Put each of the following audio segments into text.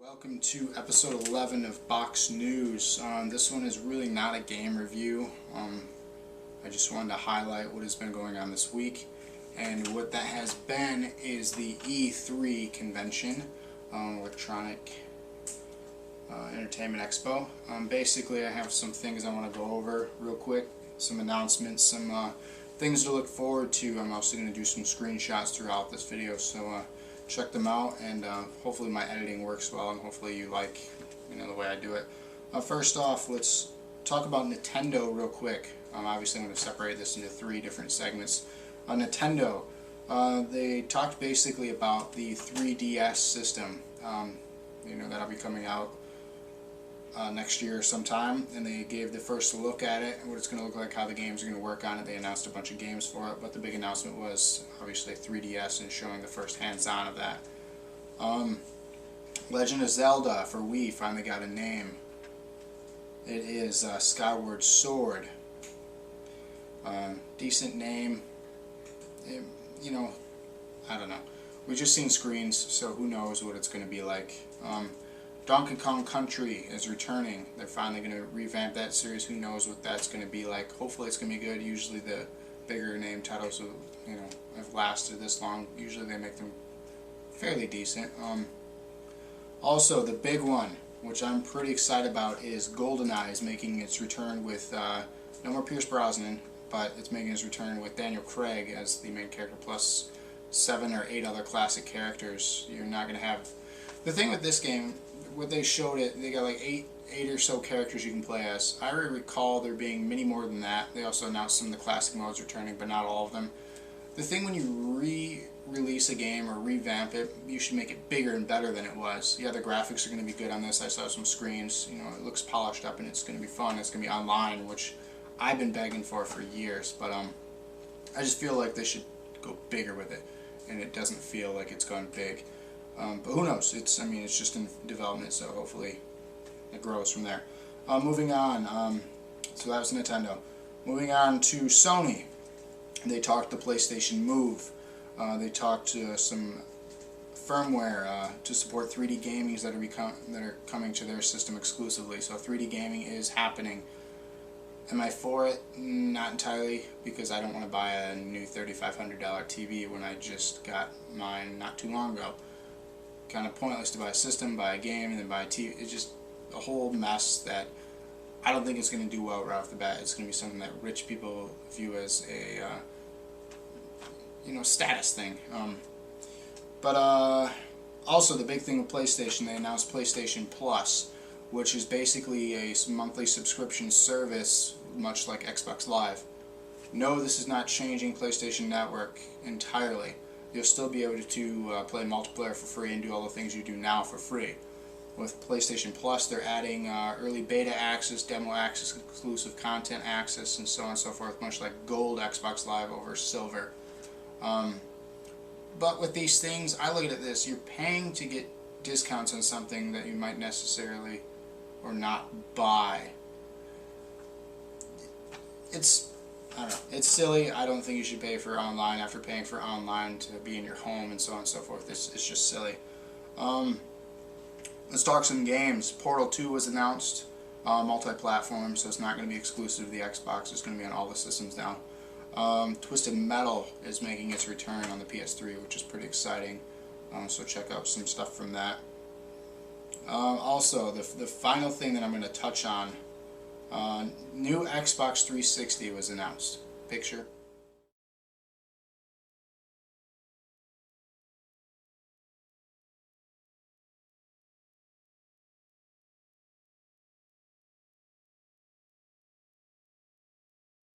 Welcome to episode 11 of Box News. This one is really not a game review. I just wanted to highlight what has been going on this week. And what that has been is the E3 convention, Electronic Entertainment Expo. Basically, I have some things I want to go over real quick, some announcements, some things to look forward to. I'm also going to do some screenshots throughout this video, so check them out, and hopefully my editing works well, and hopefully you like the way I do it. First off, let's talk about Nintendo real quick. Obviously I'm going to separate this into three different segments. Nintendo, they talked basically about the 3DS system, that'll be coming out next year sometime, and they gave the first look at it, what it's going to look like, how the games are going to work on it. They announced a bunch of games for it, but the big announcement was obviously 3DS and showing the first hands-on of that. Legend of Zelda for Wii finally got a name. It is Skyward Sword. Decent name. I don't know. We've just seen screens, so who knows what it's going to be like. Donkey Kong Country is returning. They're finally going to revamp that series. Who knows what that's going to be like. Hopefully it's going to be good. Usually the bigger name titles have lasted this long. Usually they make them fairly decent. Also, the big one, which I'm pretty excited about, is GoldenEye is making its return with no more Pierce Brosnan, but it's making its return with Daniel Craig as the main character, plus 7 or 8 other classic characters. You're not going to have... The thing with this game, what they showed it, they got like 8 or so characters you can play as. I recall there being many more than that. They also announced some of the classic modes returning, but not all of them. The thing when you re-release a game or revamp it, you should make it bigger and better than it was. Yeah, the graphics are going to be good on this. I saw some screens. It looks polished up and it's going to be fun. It's going to be online, which I've been begging for years. But I just feel like they should go bigger with it, and it doesn't feel like it's gone big. But who knows? It's just in development, so hopefully it grows from there. Moving on, so that was Nintendo. Moving on to Sony. They talked the PlayStation Move. They talked to some firmware to support 3D gaming that are coming to their system exclusively. So 3D gaming is happening. Am I for it? Not entirely, because I don't want to buy a new $3,500 TV when I just got mine not too long ago. Kind of pointless to buy a system, buy a game, and then buy a TV. It's just a whole mess that I don't think it's going to do well right off the bat. It's going to be something that rich people view as a status thing. But also the big thing with PlayStation, they announced PlayStation Plus, which is basically a monthly subscription service, much like Xbox Live. No, this is not changing PlayStation Network entirely. You'll still be able to play multiplayer for free and do all the things you do now for free. With PlayStation Plus, they're adding early beta access, demo access, exclusive content access, and so on and so forth, much like Gold Xbox Live over Silver. But with these things, I look at this, you're paying to get discounts on something that you might necessarily or not buy. I don't know, it's silly. I don't think you should pay for online after paying for online to be in your home and so on and so forth. It's just silly. Let's talk some games. Portal 2 was announced, multi-platform, so it's not going to be exclusive to the Xbox. It's going to be on all the systems now. Twisted Metal is making its return on the PS3, which is pretty exciting. So check out some stuff from that. Also, the final thing that I'm going to touch on, new Xbox 360 was announced. Picture.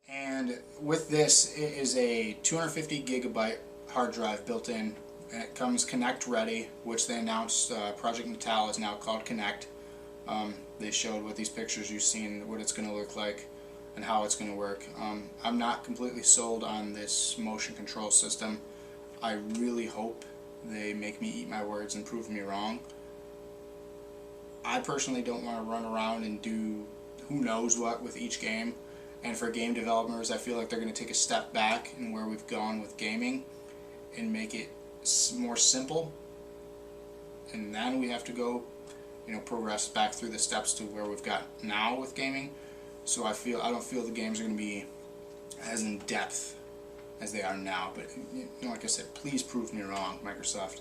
And with this, it is a 250 gigabyte hard drive built in. And it comes Kinect ready, which they announced. Project Natal is now called Kinect. They showed with these pictures you've seen what it's going to look like and how it's going to work. I'm not completely sold on this motion control system. I really hope they make me eat my words and prove me wrong. I personally don't want to run around and do who knows what with each game. And for game developers, I feel like they're going to take a step back in where we've gone with gaming and make it more simple and then we have to go, progress back through the steps to where we've got now with gaming. So I don't feel the games are going to be as in depth as they are now. But like I said, please prove me wrong, Microsoft.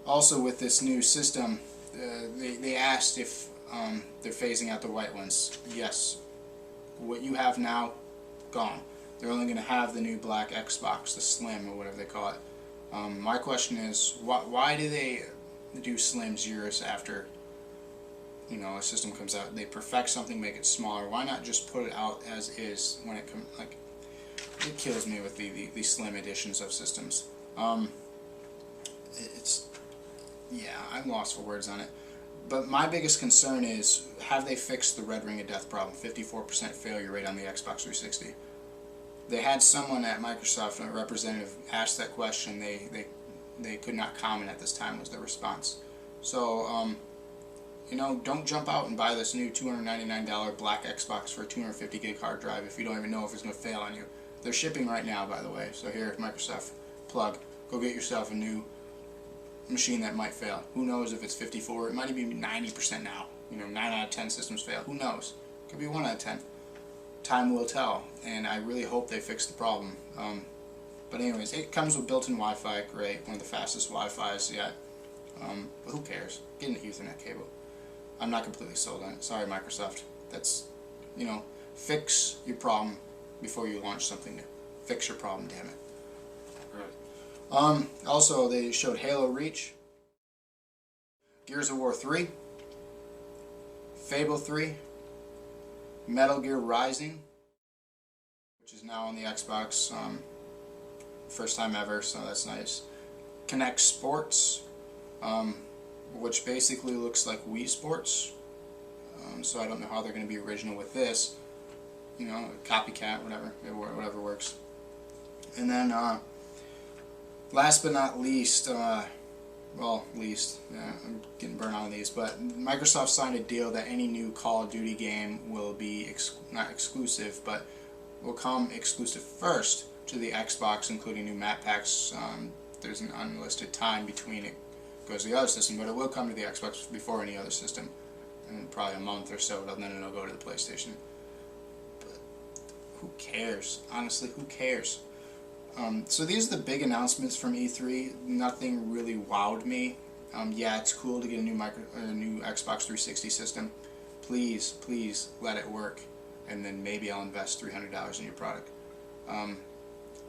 Also, with this new system, they asked if they're phasing out the white ones. Yes, what you have now, gone. They're only going to have the new black Xbox, the Slim or whatever they call it. My question is, why do they do Slims years after a system comes out? They perfect something, make it smaller. Why not just put it out as is when it comes? Like, it kills me with the Slim editions of systems. I'm lost for words on it. But my biggest concern is, have they fixed the red ring of death problem? 54% failure rate on the Xbox 360. They had someone at Microsoft, a representative, ask that question. They could not comment at this time, was their response. So, don't jump out and buy this new $299 black Xbox for a 250 gig hard drive if you don't even know if it's going to fail on you. They're shipping right now, by the way. So here, Microsoft plug. Go get yourself a new machine that might fail. Who knows if it's 54? It might even be 90% now. 9 out of 10 systems fail. Who knows? Could be 1 out of 10. Time will tell, and I really hope they fix the problem. But anyways, it comes with built-in Wi-Fi, great, one of the fastest Wi-Fis yet. But who cares? Get an Ethernet cable. I'm not completely sold on it. Sorry, Microsoft. That's, fix your problem before you launch something new. Fix your problem, damn it. Also, they showed Halo Reach, Gears of War 3, Fable 3, Metal Gear Rising, which is now on the Xbox, first time ever, so that's nice. Kinect Sports, which basically looks like Wii Sports, so I don't know how they're going to be original with this, copycat, whatever works. And then, last but not least, I'm getting burnt on these, but Microsoft signed a deal that any new Call of Duty game will be not exclusive, but will come exclusive first to the Xbox, including new map packs. There's an unlisted time between it goes to the other system, but it will come to the Xbox before any other system, and probably a month or so, and then it'll go to the PlayStation. But who cares? Honestly, who cares? So these are the big announcements from E3. Nothing really wowed me. Yeah, it's cool to get a new Xbox 360 system. Please let it work, and then maybe I'll invest $300 in your product.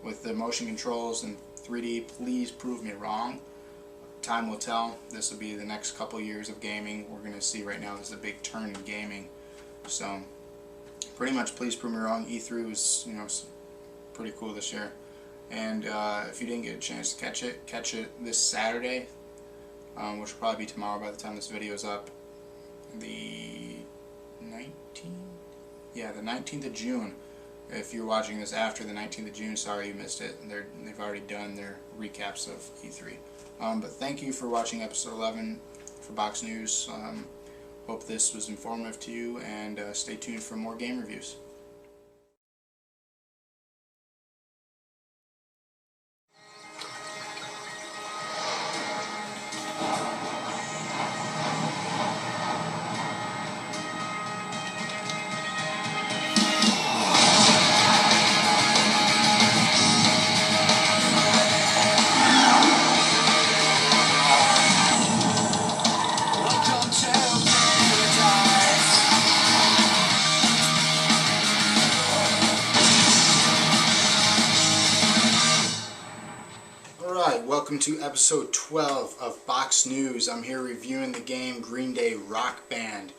With the motion controls and 3D, please prove me wrong. Time will tell. This will be the next couple years of gaming. We're going to see right now there's a big turn in gaming. So pretty much, please prove me wrong. E3 was pretty cool this year. And if you didn't get a chance to catch it this Saturday, which will probably be tomorrow by the time this video is up. The 19th? Yeah, the 19th of June. If you're watching this after the 19th of June, sorry you missed it. They've already done their recaps of E3. But thank you for watching episode 11 for Box News. Hope this was informative to you, and stay tuned for more game reviews. Welcome to episode 12 of Box News. I'm here reviewing the game Green Day Rock Band.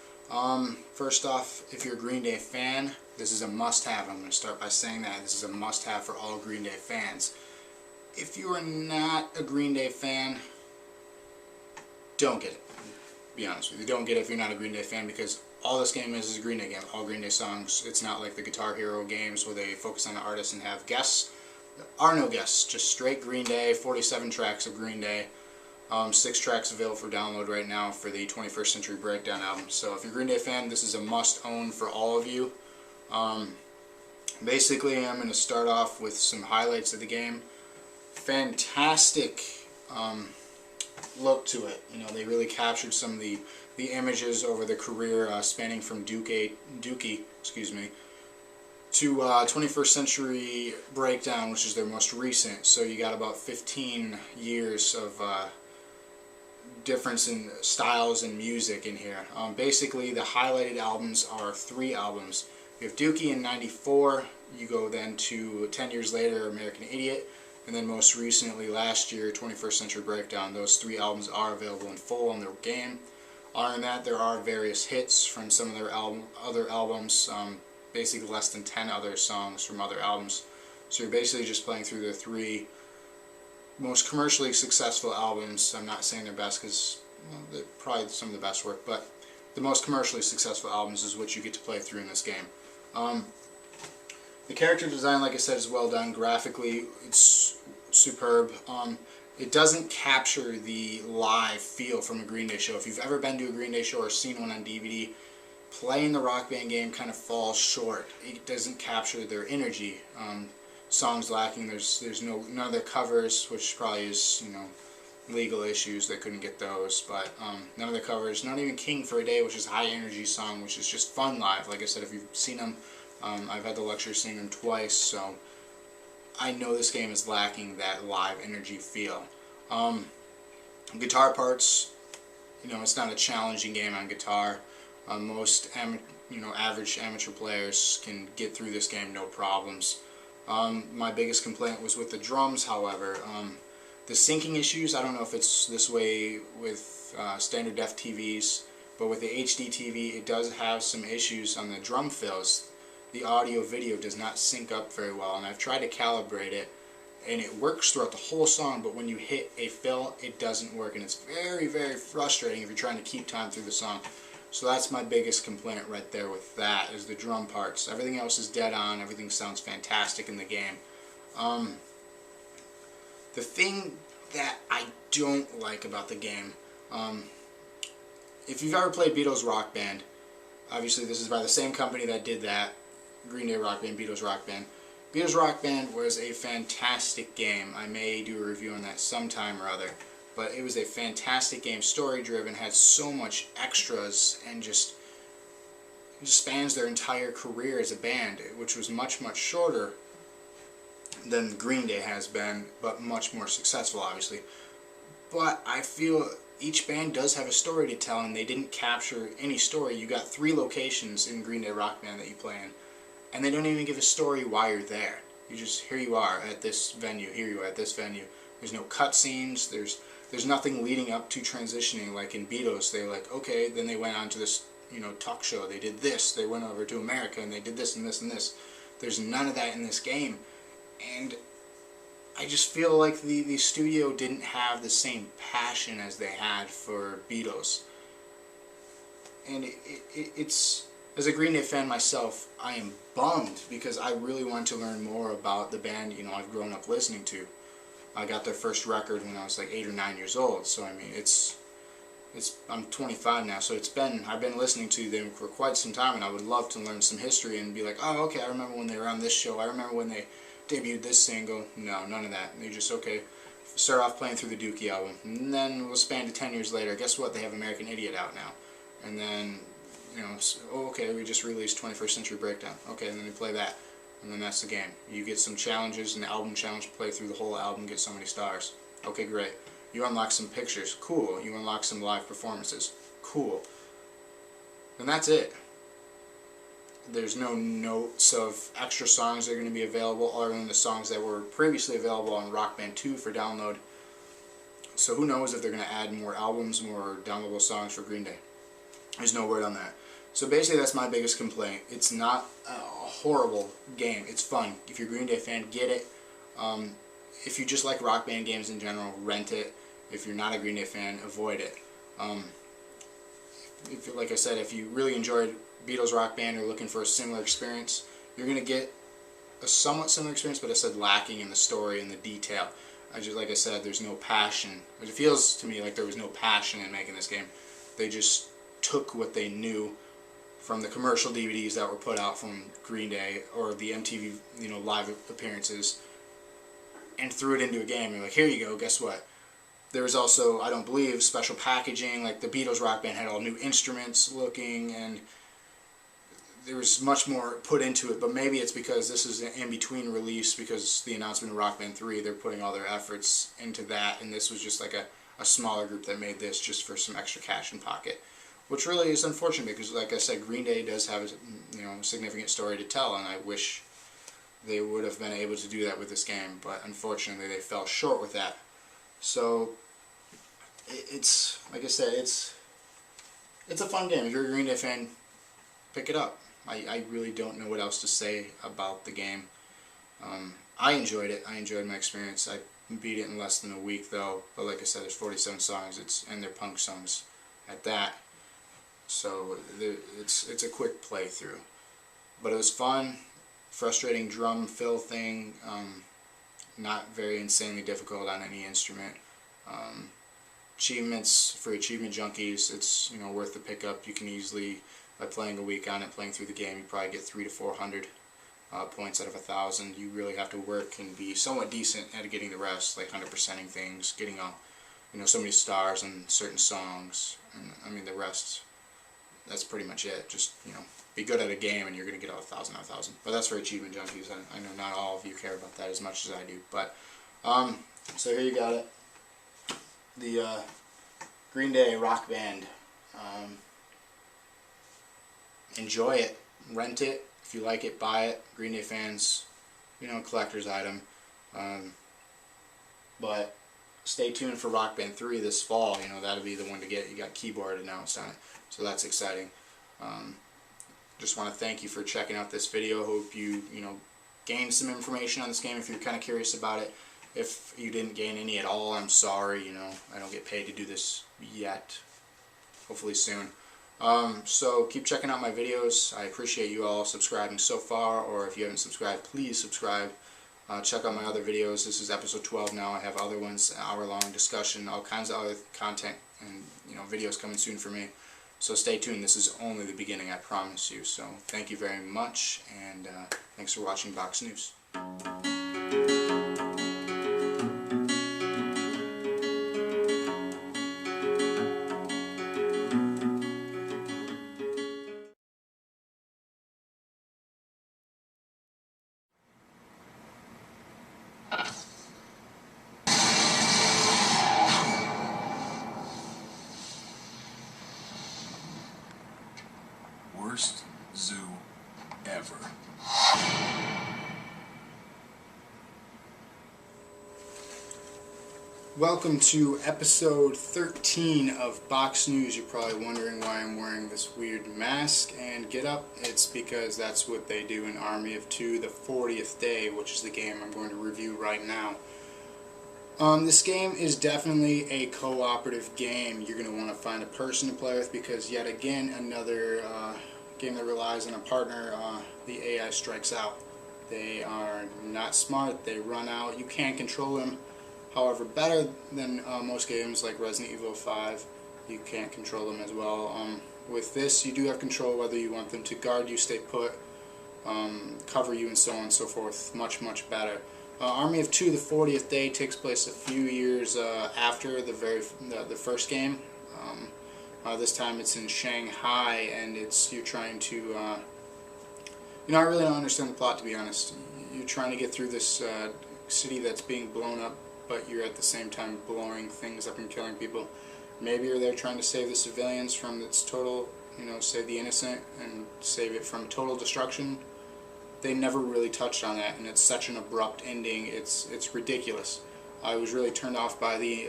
First off, if you're a Green Day fan, this is a must-have. I'm going to start by saying that. This is a must-have for all Green Day fans. If you are not a Green Day fan, don't get it. Be honest with you. Don't get it if you're not a Green Day fan, because all this game is a Green Day game. All Green Day songs. It's not like the Guitar Hero games where they focus on the artist and have guests. There are no guests, just straight Green Day, 47 tracks of Green Day, 6 tracks available for download right now for the 21st Century Breakdown album. So if you're a Green Day fan, this is a must-own for all of you. Basically, I'm going to start off with some highlights of the game. Fantastic look to it. You know, they really captured some of the images over their career, spanning from Dookie, excuse me, to 21st Century Breakdown, which is their most recent. So you got about 15 years of difference in styles and music in here. Basically, the highlighted albums are 3 albums. You have Dookie in '94. You go then to 10 years later, American Idiot, and then most recently last year, 21st Century Breakdown. Those 3 albums are available in full on their game. Other than that, there are various hits from some of their other albums, basically less than 10 other songs from other albums. So you're basically just playing through the 3 most commercially successful albums. I'm not saying they're best because, well, they're probably some of the best work, but the most commercially successful albums is what you get to play through in this game. The character design, like I said, is well done. Graphically, it's superb. It doesn't capture the live feel from a Green Day show. If you've ever been to a Green Day show or seen one on DVD, playing the Rock Band game kind of falls short. It doesn't capture their energy. Songs lacking. There's none of their covers, which probably is, you know, legal issues. They couldn't get those, but none of the covers. Not even King for a Day, which is a high energy song, which is just fun live. Like I said, if you've seen them, I've had the luxury of seeing them twice, so I know this game is lacking that live energy feel. Guitar parts, you know, it's not a challenging game on guitar. Most average amateur players can get through this game no problems. My biggest complaint was with the drums, however. The syncing issues, I don't know if it's this way with standard def TVs, but with the HD TV it does have some issues on the drum fills. The audio video does not sync up very well, and I've tried to calibrate it, and it works throughout the whole song, but when you hit a fill, it doesn't work, and it's very, very frustrating if you're trying to keep time through the song. So that's my biggest complaint right there with that, is the drum parts. Everything else is dead on, everything sounds fantastic in the game. The thing that I don't like about the game, if you've ever played Beatles Rock Band, obviously this is by the same company that did that, Green Day Rock Band, Beatles Rock Band. Beatles Rock Band was a fantastic game. I may do a review on that sometime or other. But it was a fantastic game, story-driven, had so much extras, and just spans their entire career as a band, which was much, much shorter than Green Day has been, but much more successful, obviously. But I feel each band does have a story to tell, and they didn't capture any story. You got 3 locations in Green Day Rock Band that you play in, and they don't even give a story why you're there. You just, here you are at this venue, here you are at this venue. There's no cutscenes, there's nothing leading up to transitioning. Like in Beatles, they were like, okay, then they went on to this, you know, talk show, they did this, they went over to America and they did this and this and this. There's none of that in this game, and I just feel like the studio didn't have the same passion as they had for Beatles. And it's, as a Green Day fan myself, I am bummed because I really want to learn more about the band, you know, I've grown up listening to. I got their first record when I was like 8 or 9 years old, so I mean, I'm 25 now, so I've been listening to them for quite some time, and I would love to learn some history and be like, oh, okay, I remember when they were on this show, I remember when they debuted this single. No, none of that. They just, okay, start off playing through the Dookie album, and then we'll span to 10 years later. Guess what? They have American Idiot out now, and then, you know, oh, okay, we just released 21st Century Breakdown. Okay, and then they play that, and then that's the game. You get some challenges, an album challenge, play through the whole album, get so many stars. Okay, great. You unlock some pictures. Cool. You unlock some live performances. Cool. And that's it. There's no notes of extra songs that are going to be available other than the songs that were previously available on Rock Band 2 for download. So who knows if they're going to add more albums, more downloadable songs for Green Day. There's no word on that. So basically that's my biggest complaint. It's not a horrible game. It's fun. If you're a Green Day fan, get it. If you just like Rock Band games in general, rent it. If you're not a Green Day fan, avoid it. Like I said, if you really enjoyed Beatles Rock Band or looking for a similar experience, you're going to get a somewhat similar experience, but I said lacking in the story and the detail. Like I said, there's no passion. It feels to me like there was no passion in making this game. They just took what they knew from the commercial DVDs that were put out from Green Day or the MTV, you know, live appearances, and threw it into a game. They're like, here you go, guess what? There was also, I don't believe, special packaging, like the Beatles Rock Band had all new instruments looking, and there was much more put into it, but maybe it's because this is an in-between release because the announcement of Rock Band 3, they're putting all their efforts into that, and this was just like a smaller group that made this just for some extra cash in pocket, which really is unfortunate because, like I said, Green Day does have a significant story to tell, and I wish they would have been able to do that with this game, but unfortunately they fell short with that. So it's, like I said, it's a fun game. If you're a Green Day fan, pick it up. I really don't know what else to say about the game. I enjoyed it. I enjoyed my experience. I beat it in less than a week though, but like I said, there's 47 songs, and they're punk songs at that. So it's a quick playthrough. But it was fun. Frustrating drum fill thing. Not very insanely difficult on any instrument. Achievements for achievement junkies, it's worth the pickup. You can easily, by playing a week on it, playing through the game, you probably get 300 to 400 points out of 1,000. You really have to work and be somewhat decent at getting the rest, like 100%ing things, getting so many stars on certain songs, and I mean the rest. That's pretty much it. Just be good at a game, and you're gonna get all 1,000 out of 1,000. But that's for achievement junkies. I know not all of you care about that as much as I do. But so here you got it. The Green Day Rock Band. Enjoy it, rent it. If you like it, buy it. Green Day fans, collector's item. But stay tuned for Rock Band 3 this fall. That'll be the one to get. You got keyboard announced on it, so that's exciting. Just want to thank you for checking out this video. Hope you gained some information on this game if you're kind of curious about it. If you didn't gain any at all, I'm sorry. I don't get paid to do this yet. Hopefully soon. So keep checking out my videos. I appreciate you all subscribing so far, or if you haven't subscribed, please subscribe. Check out my other videos. This is episode 12 now. I have other ones, an hour-long discussion, all kinds of other content, and videos coming soon for me. So stay tuned. This is only the beginning, I promise you. So thank you very much, and thanks for watching Box News. Worst zoo ever. Welcome to episode 13 of Box News. You're probably wondering why I'm wearing this weird mask and get up. It's because that's what they do in Army of Two, the 40th Day, which is the game I'm going to review right now. This game is definitely a cooperative game. You're going to want to find a person to play with because, yet again, another game that relies on a partner, the AI strikes out. They are not smart, they run out, you can't control them. However, better than most games like Resident Evil 5, you can't control them as well. With this, you do have control whether you want them to guard you, stay put, cover you, and so on and so forth. Much, much better. Army of Two, the 40th Day, takes place a few years after the first game. This time it's in Shanghai, and you're trying to. I really don't understand the plot, to be honest. You're trying to get through this city that's being blown up, but you're at the same time blowing things up and killing people. Maybe you're there trying to save the civilians from its total, save the innocent and save it from total destruction. They never really touched on that, and it's such an abrupt ending. It's ridiculous. I was really turned off by the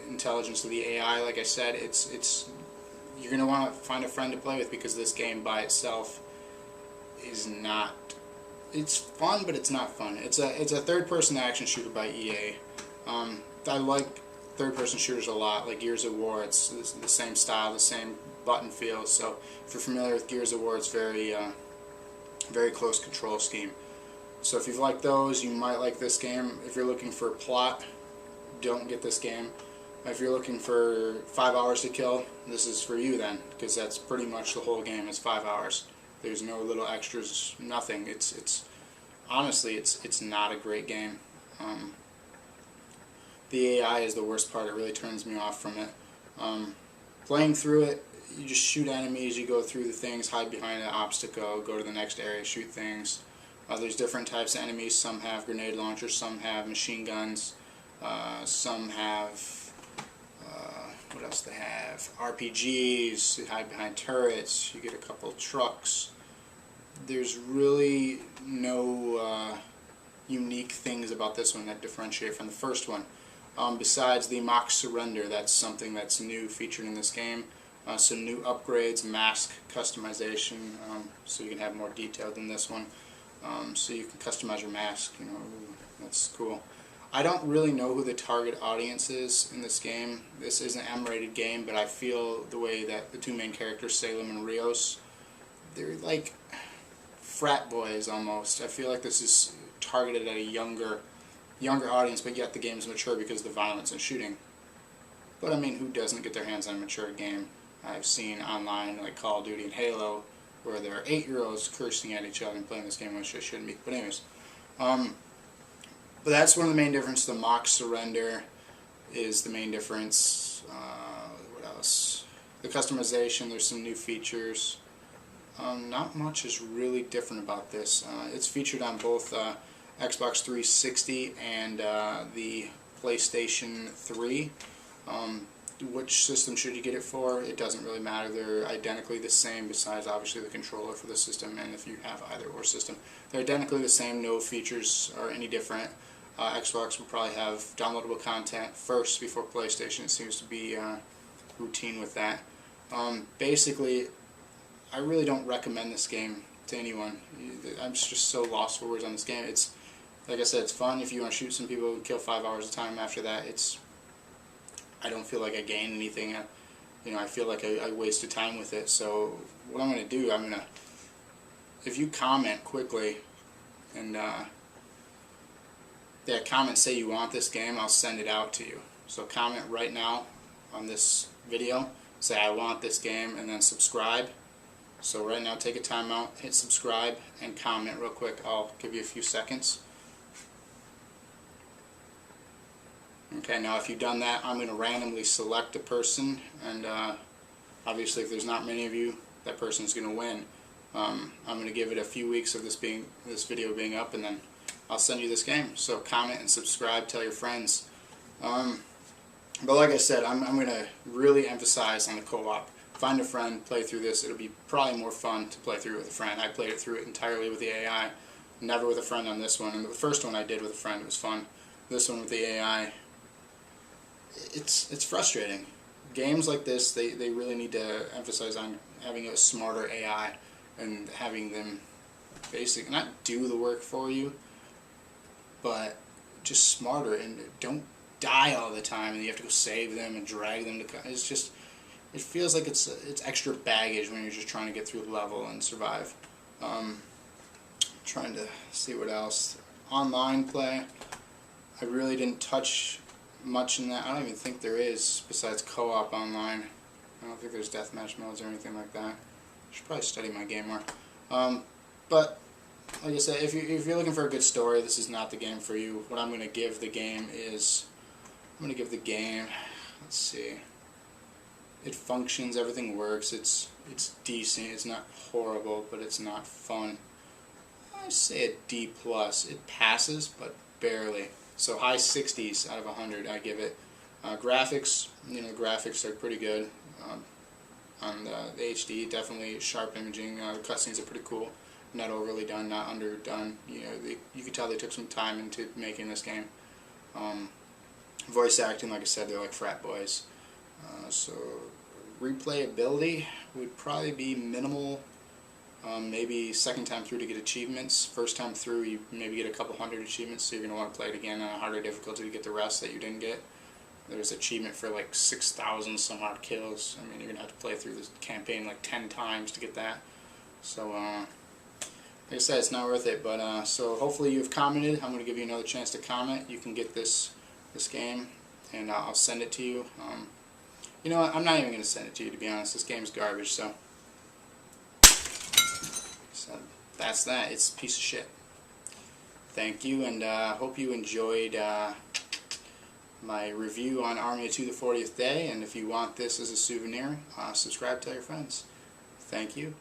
intelligence of the AI. Like I said, you're gonna want to find a friend to play with because this game by itself is not. It's fun, but it's not fun. It's a third-person action shooter by EA. I like third-person shooters a lot, like Gears of War. It's the same style, the same button feel. So if you're familiar with Gears of War, it's very close control scheme. So if you've liked those, you might like this game. If you're looking for plot, don't get this game. If you're looking for 5 hours to kill, this is for you then, because that's pretty much the whole game is 5 hours. There's no little extras, nothing. It's honestly, it's not a great game. The AI is the worst part. It really turns me off from it. Playing through it, you just shoot enemies, you go through the things, hide behind an obstacle, go to the next area, shoot things. There's different types of enemies. Some have grenade launchers, some have machine guns, some have, what else they have? RPGs, you hide behind turrets, you get a couple trucks. There's really no unique things about this one that differentiate from the first one. Besides the M.A.G surrender, that's something that's new featured in this game. Some new upgrades, mask customization, so you can have more detail than this one. So you can customize your mask, you know, that's cool. I don't really know who the target audience is in this game. This is an M-rated game, but I feel the way that the two main characters, Salem and Rios, they're like frat boys almost. I feel like this is targeted at a younger audience, but yet the game is mature because of the violence and shooting. But I mean, who doesn't get their hands on a mature game? I've seen online, like Call of Duty and Halo, where there are 8-year-olds cursing at each other and playing this game, which they shouldn't be. But anyways, but that's one of the main differences. The M.A.G surrender is the main difference. What else? The customization, there's some new features. Not much is really different about this. It's featured on both Xbox 360 and the PlayStation 3. Which system should you get it for? It doesn't really matter. They're identically the same, besides obviously the controller for the system, and if you have either or system. They're identically the same, no features are any different. Xbox will probably have downloadable content first before PlayStation. It seems to be routine with that. Basically, I really don't recommend this game to anyone. I'm just so lost for words on this game. It's, like I said, it's fun if you want to shoot some people, kill 5 hours of time. After that, I don't feel like I gain anything. You know, I feel like I wasted time with it. So what I'm going to do, if you comment quickly and that comment say you want this game, I'll send it out to you. So comment right now on this video, say I want this game, and then subscribe. So right now, take a time out, hit subscribe, and comment real quick. I'll give you a few seconds. Okay, now if you've done that, I'm going to randomly select a person, and obviously if there's not many of you, that person's going to win. I'm going to give it a few weeks of this video being up, and then I'll send you this game. So comment and subscribe, tell your friends. But like I said, I'm going to really emphasize on the co-op. Find a friend, play through this. It'll be probably more fun to play through with a friend. I played it through it entirely with the AI, never with a friend on this one. And the first one I did with a friend, it was fun. This one with the AI, it's frustrating. Games like this, they really need to emphasize on having a smarter AI and having them basically not do the work for you, but just smarter, and don't die all the time and you have to go save them and drag them to. It's just, it feels like it's extra baggage when you're just trying to get through the level and survive. Trying to see what else. Online play, I really didn't touch much in that. I don't even think there is, besides co-op online. I don't think there's deathmatch modes or anything like that. I should probably study my game more. But like I said, if you're looking for a good story, this is not the game for you. What I'm going to give the game is, let's see, it functions, everything works, it's decent, it's not horrible, but it's not fun. I say a D+. It passes, but barely. So high 60s out of 100 I give it. Graphics, the graphics are pretty good. On the HD, definitely sharp imaging. The cutscenes are pretty cool. Not overly done, not underdone. You could tell they took some time into making this game. Voice acting, like I said, they're like frat boys. So replayability would probably be minimal. Maybe second time through to get achievements. First time through, you maybe get a couple hundred achievements, so you're going to want to play it again on a harder difficulty to get the rest that you didn't get. There's achievement for like 6,000 some odd kills. I mean, you're going to have to play through this campaign like 10 times to get that. So, like I said, it's not worth it. But so hopefully you've commented. I'm going to give you another chance to comment. You can get this game, and I'll send it to you. You know what? I'm not even going to send it to you, to be honest. This game's garbage, so that's that. It's a piece of shit. Thank you, and hope you enjoyed my review on Army of Two the 40th Day, and if you want this as a souvenir, subscribe, tell your friends. Thank you.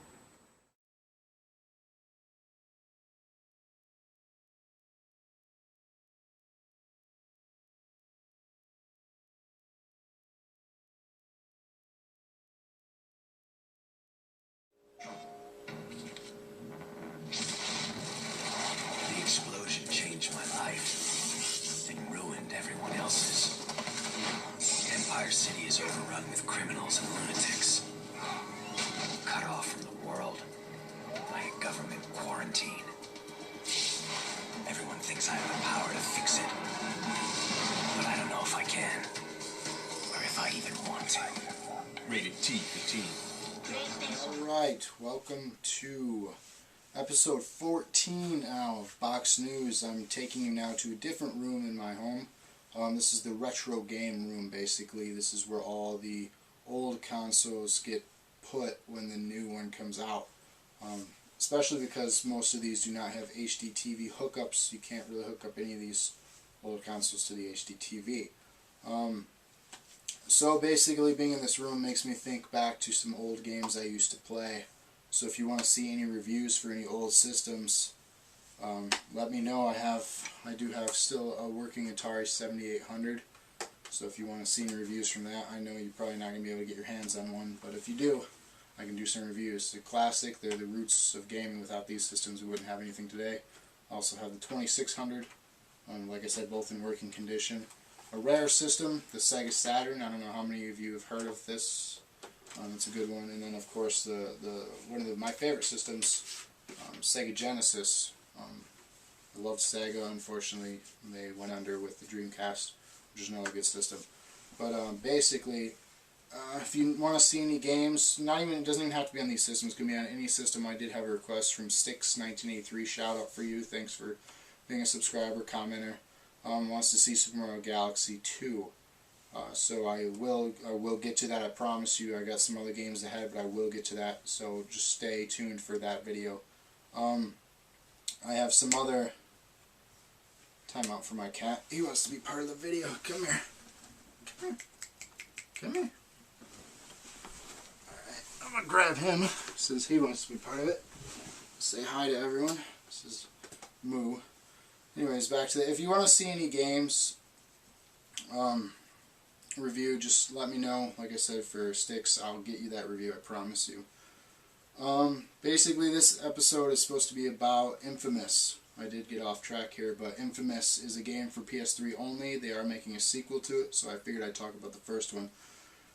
The explosion changed my life and ruined everyone else's. Empire City is overrun with criminals and lunatics. Cut off from the world by a government quarantine. Everyone thinks I have the power to fix it. But I don't know if I can. Or if I even want to. Rated T for teen. Alright, welcome to episode 14 now of Box News. I'm taking you now to a different room in my home. This is the retro game room, basically. This is where all the old consoles get put when the new one comes out. Especially because most of these do not have HD TV hookups. You can't really hook up any of these old consoles to the HD TV. So basically being in this room makes me think back to some old games I used to play. So if you want to see any reviews for any old systems, let me know. I do have still a working Atari 7800. So if you want to see any reviews from that, I know you're probably not going to be able to get your hands on one, but if you do, I can do some reviews. They're classic, they're the roots of gaming. Without these systems we wouldn't have anything today. I also have the 2600, like I said, both in working condition. A rare system, the Sega Saturn. I don't know how many of you have heard of this. It's a good one. And then of course one of my favorite systems, Sega Genesis. I loved Sega. Unfortunately, they went under with the Dreamcast, which is another good system. But basically, if you want to see any games, it doesn't even have to be on these systems. It can be on any system. I did have a request from Stix1983. Shout out for you. Thanks for being a subscriber, commenter. Wants to see Super Mario Galaxy 2. So I will get to that, I promise you. I got some other games ahead, but I will get to that, so just stay tuned for that video. I have some other... Time out for my cat. He wants to be part of the video. Come here. Come here. Come here. Alright, I'm going to grab him since he wants to be part of it. Say hi to everyone. This is Moo. Anyways, back to that. If you want to see any games review, just let me know. Like I said, for Stix, I'll get you that review, I promise you. Basically, this episode is supposed to be about Infamous. I did get off track here, but Infamous is a game for PS3 only. They are making a sequel to it, so I figured I'd talk about the first one.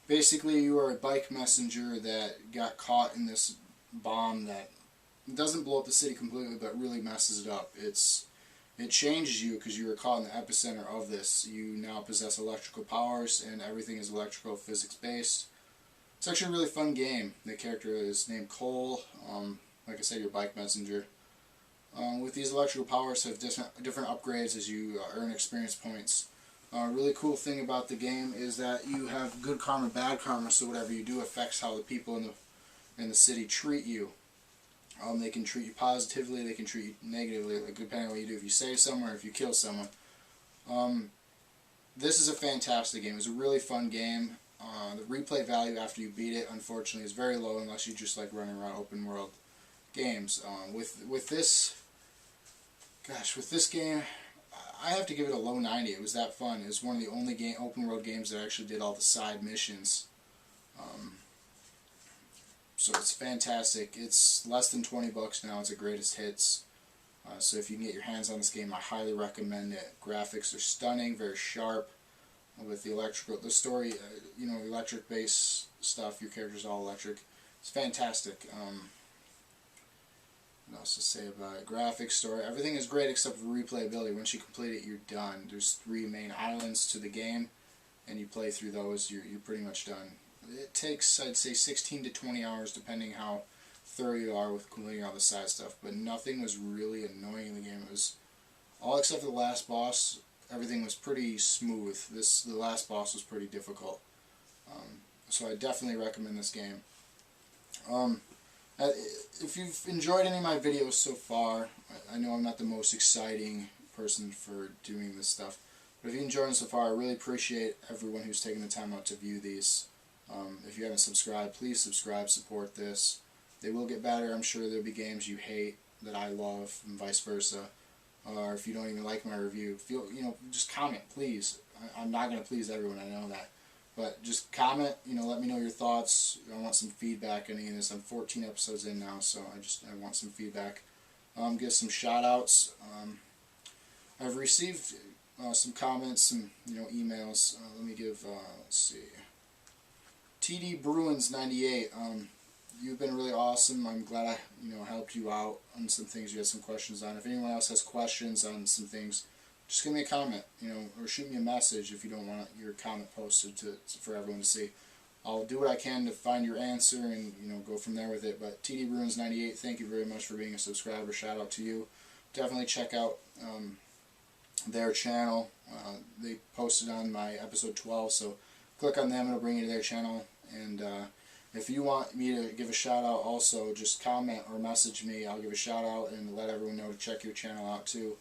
Basically, you are a bike messenger that got caught in this bomb that doesn't blow up the city completely, but really messes it up. It changes you because you were caught in the epicenter of this. You now possess electrical powers, and everything is electrical physics based. It's actually a really fun game. The character is named Cole. Like I said, your bike messenger. With these electrical powers, have different upgrades as you earn experience points. Really cool thing about the game is that you have good karma, bad karma. So whatever you do affects how the people in the city treat you. They can treat you positively, they can treat you negatively, like depending on what you do. If you save someone or if you kill someone. This is a fantastic game. It's a really fun game. The replay value after you beat it, unfortunately, is very low unless you just like running around open world games. With this game, I have to give it a low 90. It was that fun. It was one of the only open world games that actually did all the side missions. So it's fantastic. It's less than 20 bucks now. It's a greatest hits. So if you can get your hands on this game, I highly recommend it. Graphics are stunning, very sharp. With the story, electric based stuff. Your character's all electric. It's fantastic. What else to say about it? Graphics, story, everything is great except for replayability. Once you complete it, you're done. There's 3 main islands to the game, and you play through those, you're pretty much done. It takes, I'd say, 16 to 20 hours, depending how thorough you are with completing all the side stuff. But nothing was really annoying in the game. It was all except for the last boss. Everything was pretty smooth. The last boss was pretty difficult. So I definitely recommend this game. If you've enjoyed any of my videos so far, I know I'm not the most exciting person for doing this stuff, But if you're enjoying so far, I really appreciate everyone who's taken the time out to view these. If you haven't subscribed, please subscribe, support this. They will get better. I'm sure there'll be games you hate that I love, and vice versa. Or if you don't even like my review, just comment, please. I'm not going to please everyone, I know that. But just comment, let me know your thoughts. I want some feedback on any of this. I'm 14 episodes in now, so I want some feedback. Give some shout outs. I've received some comments, some emails. Let me give, let's see. TD Bruins 98. You've been really awesome. I'm glad I helped you out on some things you had some questions on. If anyone else has questions on some things, just give me a comment, or shoot me a message if you don't want your comment posted for everyone to see. I'll do what I can to find your answer and go from there with it. But TD Bruins 98, thank you very much for being a subscriber. Shout out to you. Definitely check out their channel. They posted on my episode 12, so click on them. It'll bring you to their channel. And if you want me to give a shout out also, just comment or message me. I'll give a shout out and let everyone know to check your channel out too.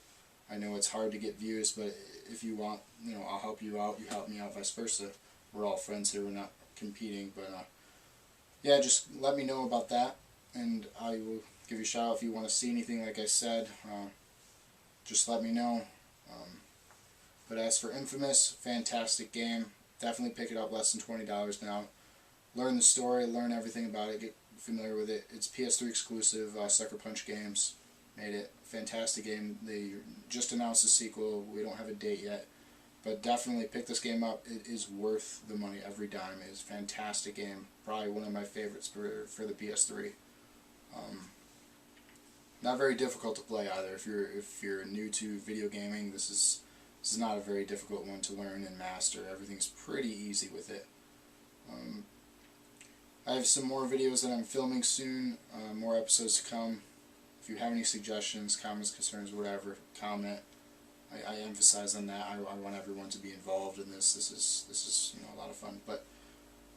I know it's hard to get views, but if you want, I'll help you out. You help me out, vice versa. We're all friends here. We're not competing. But yeah, just let me know about that, and I will give you a shout out if you want to see anything. Like I said, just let me know. But as for Infamous, fantastic game. Definitely pick it up, less than $20 now. Learn the story, learn everything about it, get familiar with it. It's PS3 exclusive. Sucker Punch Games made it. Fantastic game. They just announced a sequel. We don't have a date yet, but definitely pick this game up. It is worth the money every dime. It is a fantastic game. Probably one of my favorites for the PS3. Not very difficult to play either. If you're new to video gaming, this is not a very difficult one to learn and master. Everything's pretty easy with it. I have some more videos that I'm filming soon, more episodes to come. If you have any suggestions, comments, concerns, whatever, comment. I emphasize on that. I want everyone to be involved in this. This is a lot of fun. But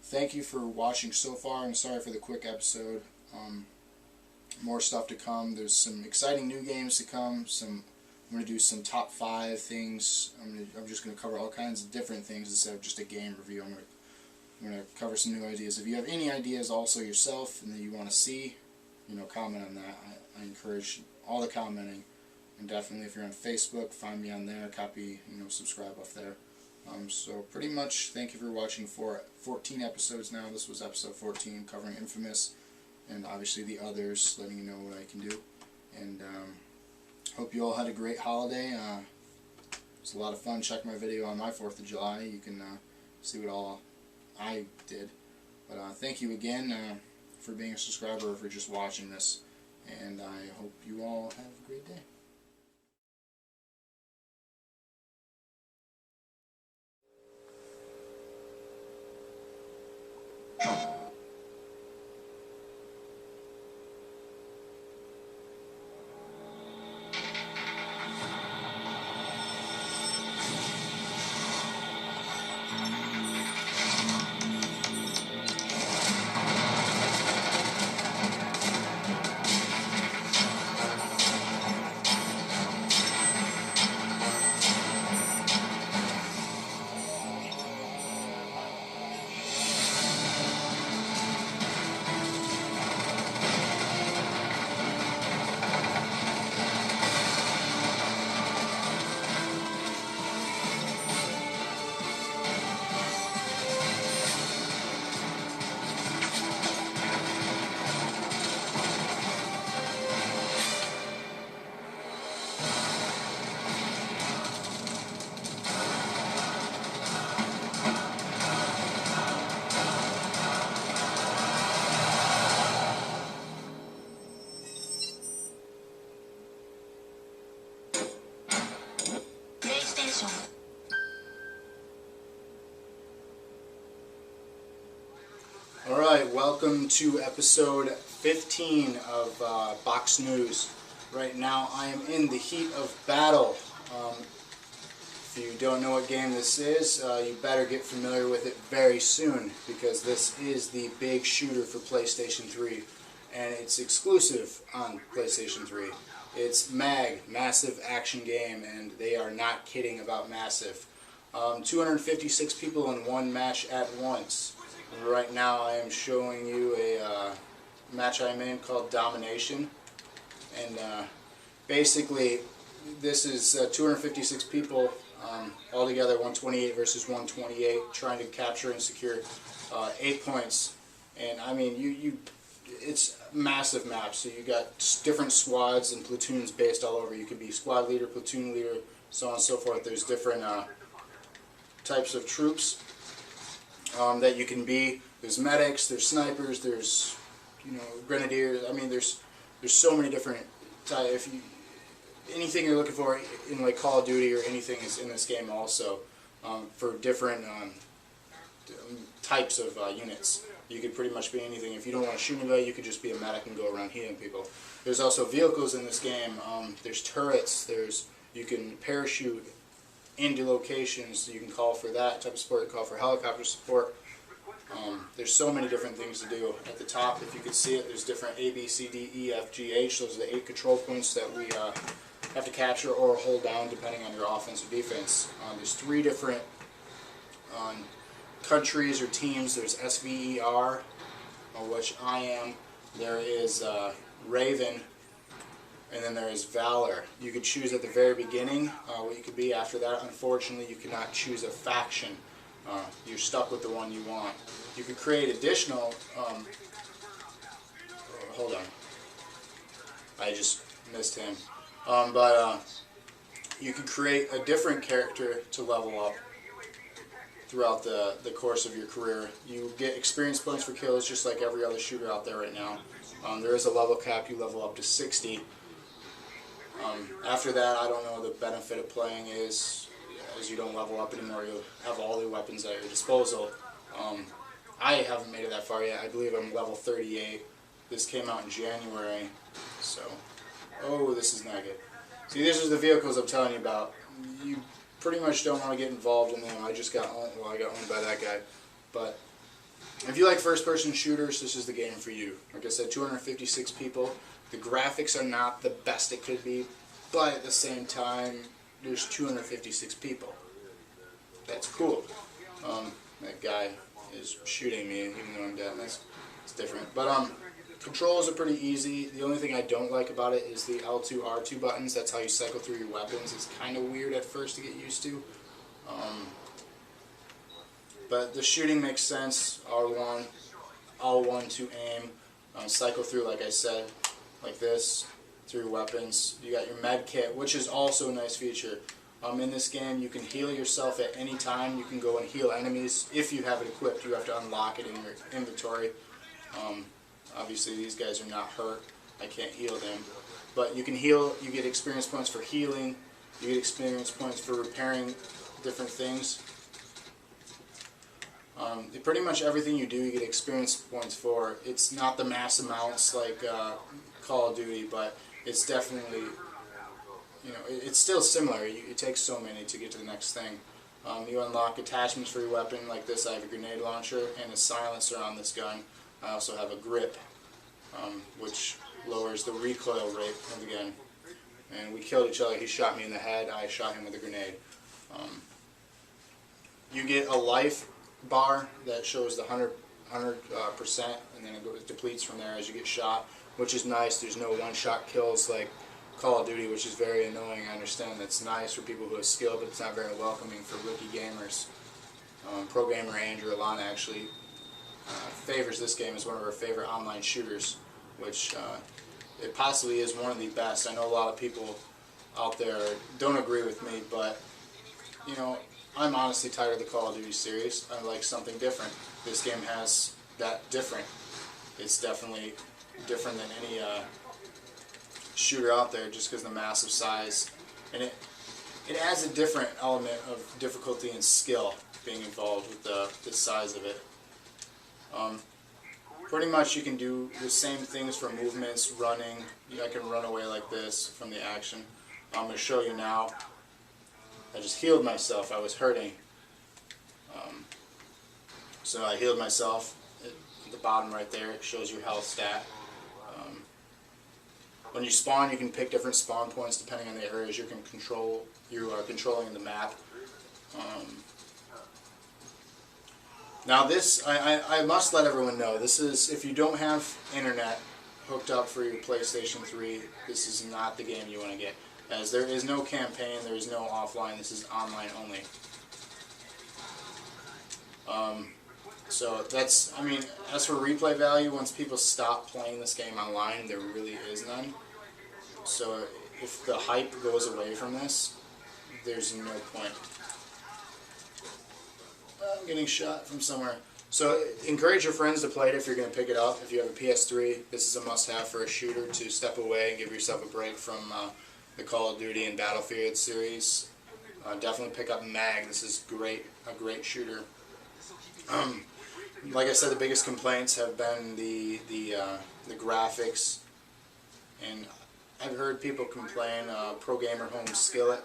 thank you for watching so far. I'm sorry for the quick episode. More stuff to come. There's some exciting new games to come. I'm going to do some top 5 things. I'm just going to cover all kinds of different things instead of just a game review. I'm going to cover some new ideas. If you have any ideas also yourself and that you want to see, comment on that. I encourage all the commenting. And definitely if you're on Facebook, find me on there, copy, subscribe off there. So pretty much thank you for watching for 14 episodes now. This was episode 14 covering Infamous and obviously the others, letting you know what I can do. And hope you all had a great holiday. It was a lot of fun. Check my video on my 4th of July. You can see what all I did. But thank you again for being a subscriber or for just watching this. And I hope you all have a great day. Alright, welcome to episode 15 of Box News. Right now I am in the heat of battle. If you don't know what game this is, you better get familiar with it very soon, because this is the big shooter for PlayStation 3, and it's exclusive on PlayStation 3. It's M.A.G, Massive Action Game, and they are not kidding about massive. 256 people in one match at once. And right now I am showing you a match I'm in called Domination. And basically this is 256 people all together, 128 versus 128, trying to capture and secure 8 points. And I mean, it's a massive map, so you got different squads and platoons based all over. You could be squad leader, platoon leader, so on and so forth. There's different types of troops that you can be. There's medics, there's snipers, there's grenadiers. I mean, there's so many different types. Anything you're looking for in like Call of Duty or anything is in this game also, for different types of units. You could pretty much be anything. If you don't want to shoot anybody, you could just be a medic and go around healing people. There's also vehicles in this game. There's turrets. You can parachute into locations. You can call for that type of support. You can call for helicopter support. There's so many different things to do. At the top, if you can see it, there's different A, B, C, D, E, F, G, H. Those are the 8 control points that we have to capture or hold down depending on your offense or defense. There's 3 different countries or teams. There's SVER, which I am. There is Raven, and then there is Valor. You could choose at the very beginning what you could be. After that, unfortunately, you cannot choose a faction. You're stuck with the one you want. You could create additional... hold on. I just missed him. You can create a different character to level up throughout the course of your career. You get experience points for kills just like every other shooter out there right now. There is a level cap. You level up to 60. After that, I don't know what the benefit of playing is, as you don't level up anymore. You have all the weapons at your disposal. I haven't made it that far yet. I believe I'm level 38. This came out in January, so... Oh, this is not good. See, these are the vehicles I'm telling you about. You pretty much don't want to get involved in them. I got owned by that guy. But if you like first-person shooters, this is the game for you. Like I said, 256 people. The graphics are not the best it could be, but at the same time, there's 256 people. That's cool. That guy is shooting me, even though I'm dead. It's different. But controls are pretty easy. The only thing I don't like about it is the L2, R2 buttons. That's how you cycle through your weapons. It's kind of weird at first to get used to. But the shooting makes sense. R1, L1 to aim. Cycle through, like I said, like this, through weapons. You got your med kit, which is also a nice feature. In this game, you can heal yourself at any time. You can go and heal enemies. If you have it equipped, you have to unlock it in your inventory. Obviously, these guys are not hurt. I can't heal them. But you can heal. You get experience points for healing. You get experience points for repairing different things. Pretty much everything you do, you get experience points for. It's not the mass amounts like Call of Duty, but it's definitely, it's still similar. It takes so many to get to the next thing. You unlock attachments for your weapon, like this. I have a grenade launcher and a silencer on this gun. I also have a grip, which lowers the recoil rate of the gun. And we killed each other. He shot me in the head. I shot him with a grenade. You get a life bar that shows the 100%, and then it depletes from there as you get shot, which is nice. There's no one-shot kills like Call of Duty, which is very annoying. I understand that's nice for people who have skill, but it's not very welcoming for rookie gamers. Pro gamer Andrew Alana actually favors this game as one of her favorite online shooters, which it possibly is one of the best. I know a lot of people out there don't agree with me, but I'm honestly tired of the Call of Duty series. I like something different. This game has that different. It's definitely different than any shooter out there, just because of the massive size, and it adds a different element of difficulty and skill being involved with the size of it. Pretty much you can do the same things for movements, running. I can run away like this from the action. I'm going to show you now. I just healed myself. I was hurting. So I healed myself. At the bottom right there, it shows your health stat. When you spawn, you can pick different spawn points depending on the areas you are controlling in the map. Now this, I must let everyone know, this is, if you don't have internet hooked up for your PlayStation 3, this is not the game you want to get. As there is no campaign, there is no offline, this is online only. So that's, I mean, as for replay value, once people stop playing this game online, there really is none. So if the hype goes away from this, there's no point. I'm getting shot from somewhere. So encourage your friends to play it if you're going to pick it up. If you have a PS3, this is a must-have for a shooter to step away and give yourself a break from the Call of Duty and Battlefield series. Definitely pick up M.A.G. This is great, a great shooter. Like I said, the biggest complaints have been the graphics, and I've heard people complain. Pro Gamer Home Skillet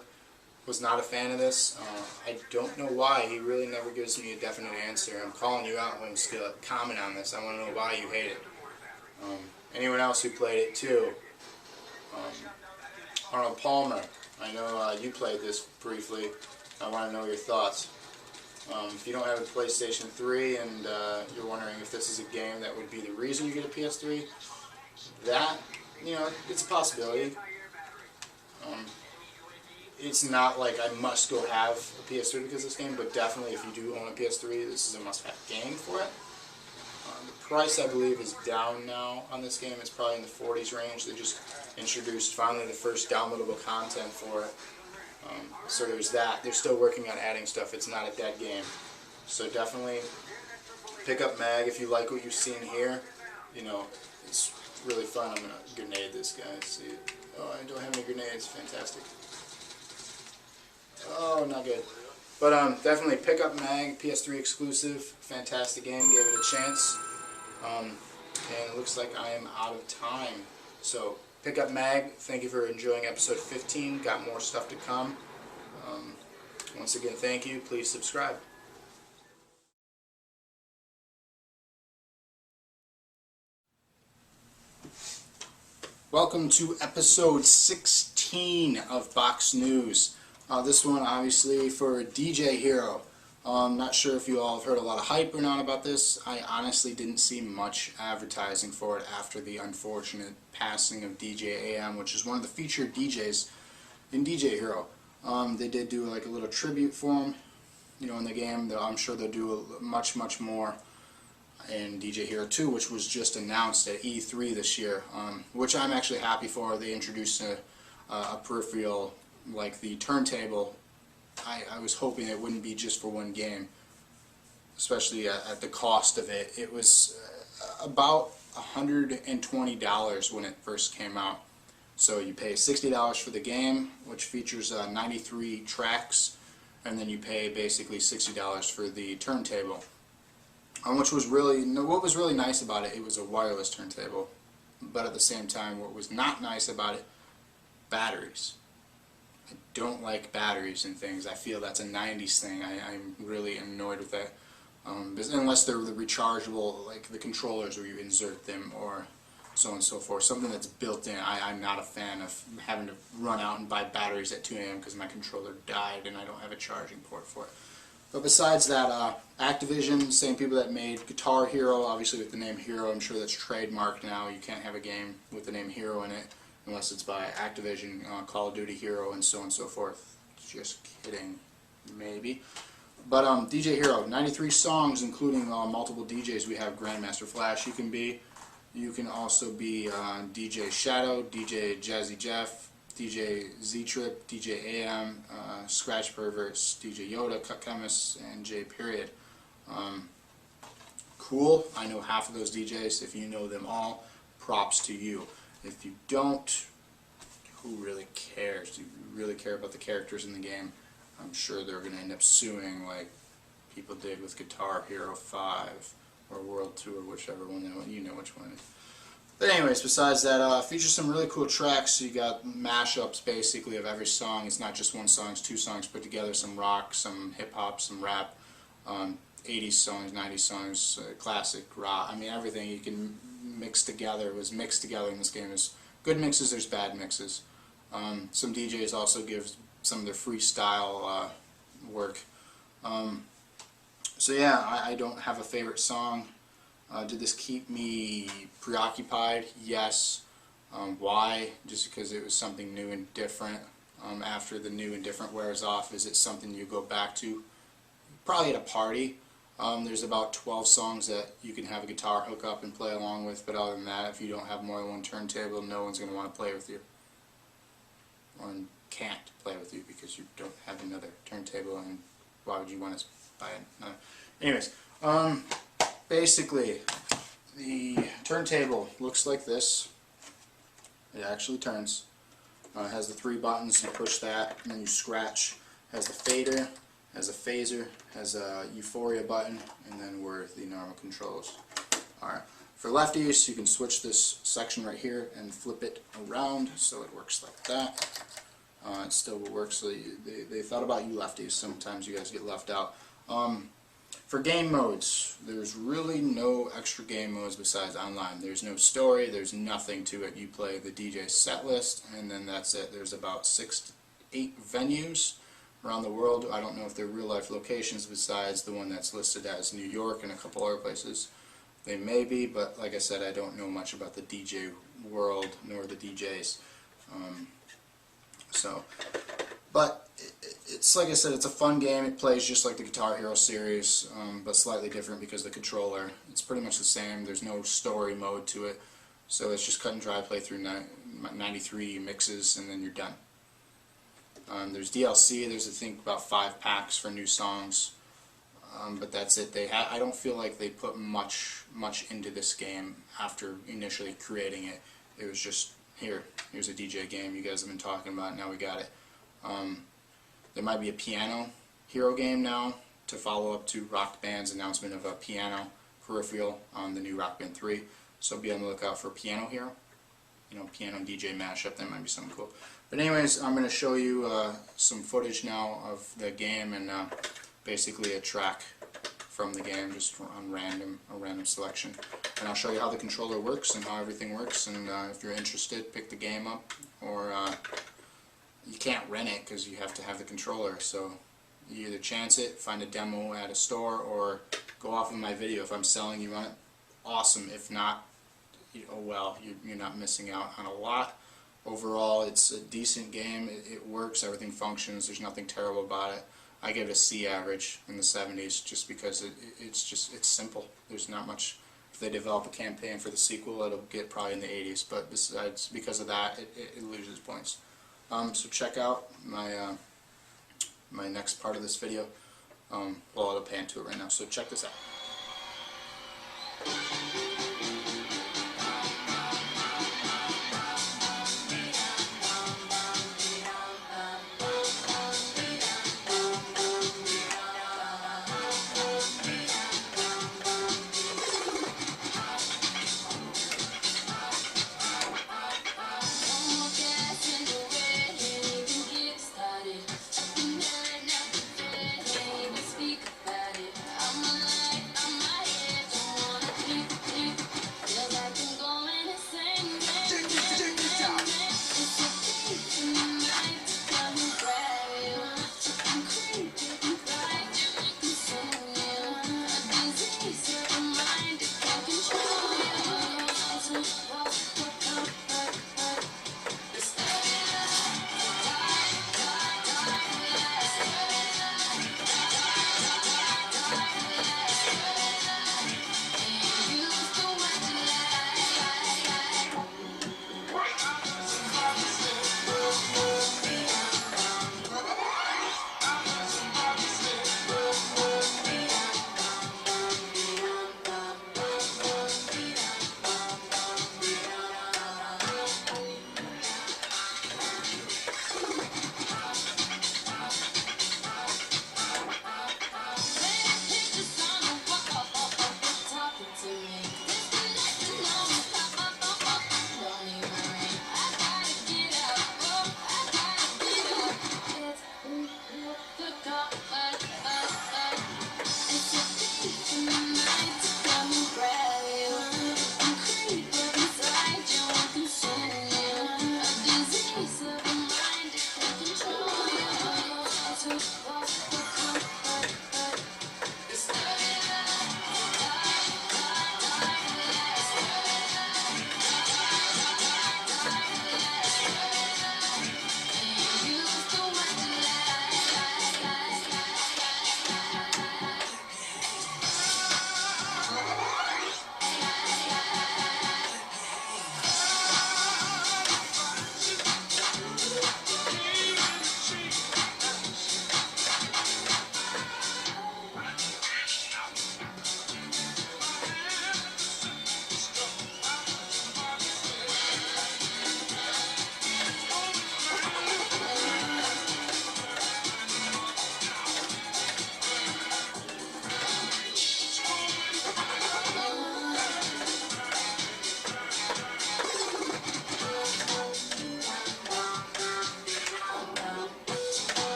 was not a fan of this. I don't know why. He really never gives me a definite answer. I'm calling you out, Home Skillet. Comment on this. I want to know why you hate it. Anyone else who played it too? Arnold Palmer. I know you played this briefly. I want to know your thoughts. If you don't have a PlayStation 3 and you're wondering if this is a game that would be the reason you get a PS3, that, you know, it's a possibility. It's not like I must go have a PS3 because of this game, but definitely if you do own a PS3, this is a must-have game for it. The price, I believe, is down now on this game. It's probably in the 40s range. They just introduced finally the first downloadable content for it. So there's that. They're still working on adding stuff. It's not a dead game. So definitely pick up M.A.G. if you like what you've seen here. You know, it's really fun. I'm going to grenade this guy. See, oh, I don't have any grenades. Fantastic. Oh, not good. But definitely pick up M.A.G. PS3 exclusive. Fantastic game. Give it a chance. And it looks like I am out of time. So pick up M.A.G. Thank you for enjoying episode 15. Got more stuff to come. Once again, thank you. Please subscribe. Welcome to episode 16 of Box News. This one obviously for DJ Hero. Not sure if you all have heard a lot of hype or not about this. I honestly didn't see much advertising for it after the unfortunate passing of DJ AM, which is one of the featured DJs in DJ Hero. They did do like a little tribute for him, you know, in the game. I'm sure they'll do much more in DJ Hero 2, which was just announced at E3 this year, which I'm actually happy for. They introduced a peripheral like the turntable. I was hoping it wouldn't be just for one game, especially at the cost of it. It was about $120 when it first came out. So you pay $60 for the game, which features 93 tracks, and then you pay basically $60 for the turntable. Which was really, what was really nice about it, it was a wireless turntable. But at the same time, what was not nice about it, batteries. I don't like batteries and things. I feel that's a 90s thing. I'm really annoyed with that. Unless they're the rechargeable, like the controllers where you insert them or so on and so forth. Something that's built in. I'm not a fan of having to run out and buy batteries at 2 AM because my controller died and I don't have a charging port for it. But besides that, Activision, same people that made Guitar Hero, obviously with the name Hero, I'm sure that's trademarked now. You can't have a game with the name Hero in it unless it's by Activision, Call of Duty Hero, and so on and so forth. Just kidding, maybe. But DJ Hero, 93 songs, including multiple DJs. We have Grandmaster Flash you can be. You can also be DJ Shadow, DJ Jazzy Jeff, DJ Z-Trip, DJ AM, Scratch Perverts, DJ Yoda, Cut Chemist, and J Period. Cool. I know half of those DJs. If you know them all, props to you. If you don't, who really cares? Do you really care about the characters in the game? I'm sure they're going to end up suing like people did with Guitar Hero 5 or World Tour, whichever one, you know which one. But anyways, besides that, features some really cool tracks. So you got mashups basically of every song. It's not just one song, it's 2 songs put together, some rock, some hip-hop, some rap, 80s songs, 90s songs, classic rock. I mean, everything you can mix together was mixed together in this game. There's good mixes, there's bad mixes. Some DJs also give some of their freestyle work. So yeah, I don't have a favorite song. Did this keep me preoccupied? Yes. Why? Just because it was something new and different. After the new and different wears off, is it something you go back to? Probably at a party. There's about 12 songs that you can have a guitar hook up and play along with, but other than that, if you don't have more than one turntable, no one's going to want to play with you. Or can't play with you because you don't have another turntable, and why would you want to buy it? No. Anyways, basically, the turntable looks like this. It actually turns. It has the 3 buttons. You push that, and then you scratch. It has the fader, has a phaser, has a euphoria button, and then where the normal controls are. For lefties, you can switch this section right here and flip it around so it works like that. It still will work, so they thought about you lefties. Sometimes you guys get left out. For game modes, there's really no extra game modes besides online. There's no story, there's nothing to it. You play the DJ set list, and then that's it. There's about 6 to 8 venues around the world. I don't know if they're real life locations besides the one that's listed as New York and a couple other places. They may be, but like I said, I don't know much about the DJ world nor the DJs. But it's like I said, it's a fun game. It plays just like the Guitar Hero series, but slightly different because the controller. It's pretty much the same. There's no story mode to it, so it's just cut and dry. Play through 93 mixes, and then you're done. There's DLC. There's I think about 5 packs for new songs, but that's it. I don't feel like they put much into this game after initially creating it. It was just here's a DJ game you guys have been talking about. Now we got it. There might be a Piano Hero game now to follow up to Rock Band's announcement of a piano peripheral on the new Rock Band 3. So be on the lookout for Piano Hero. You know, piano and DJ mashup. That might be something cool. But anyways, I'm going to show you some footage now of the game and basically a track from the game, just on a random selection. And I'll show you how the controller works and how everything works. And if you're interested, pick the game up, or you can't rent it because you have to have the controller. So you either chance it, find a demo at a store, or go off of my video. If I'm selling, you run it, awesome. If not, oh well, you're not missing out on a lot. Overall, it's a decent game. It works, everything functions, there's nothing terrible about it. I give it a C average in the 70s just because it's simple. There's not much. If they develop a campaign for the sequel, it'll get probably in the 80s, but besides, because of that, it loses points. So check out my my next part of this video. Well, I'll pan to it right now, so check this out.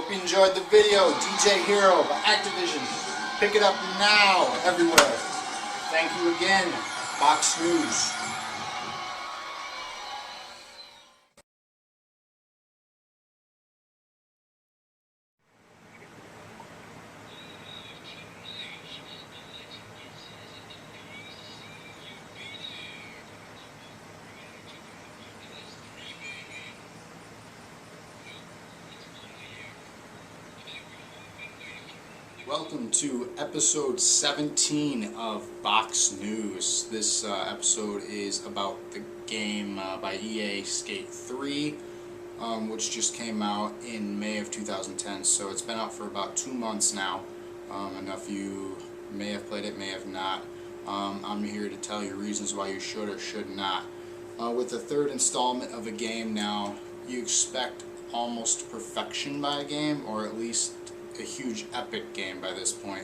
Hope you enjoyed the video. DJ Hero by Activision. Pick it up now everywhere. Thank you again, Box News. Welcome to episode 17 of Box News. This episode is about the game by EA, Skate 3, which just came out in May of 2010. So it's been out for about 2 months now. Enough of you may have played it, may have not. I'm here to tell you reasons why you should or should not. With the third installment of a game now, you expect almost perfection by a game, or at least a huge epic game by this point.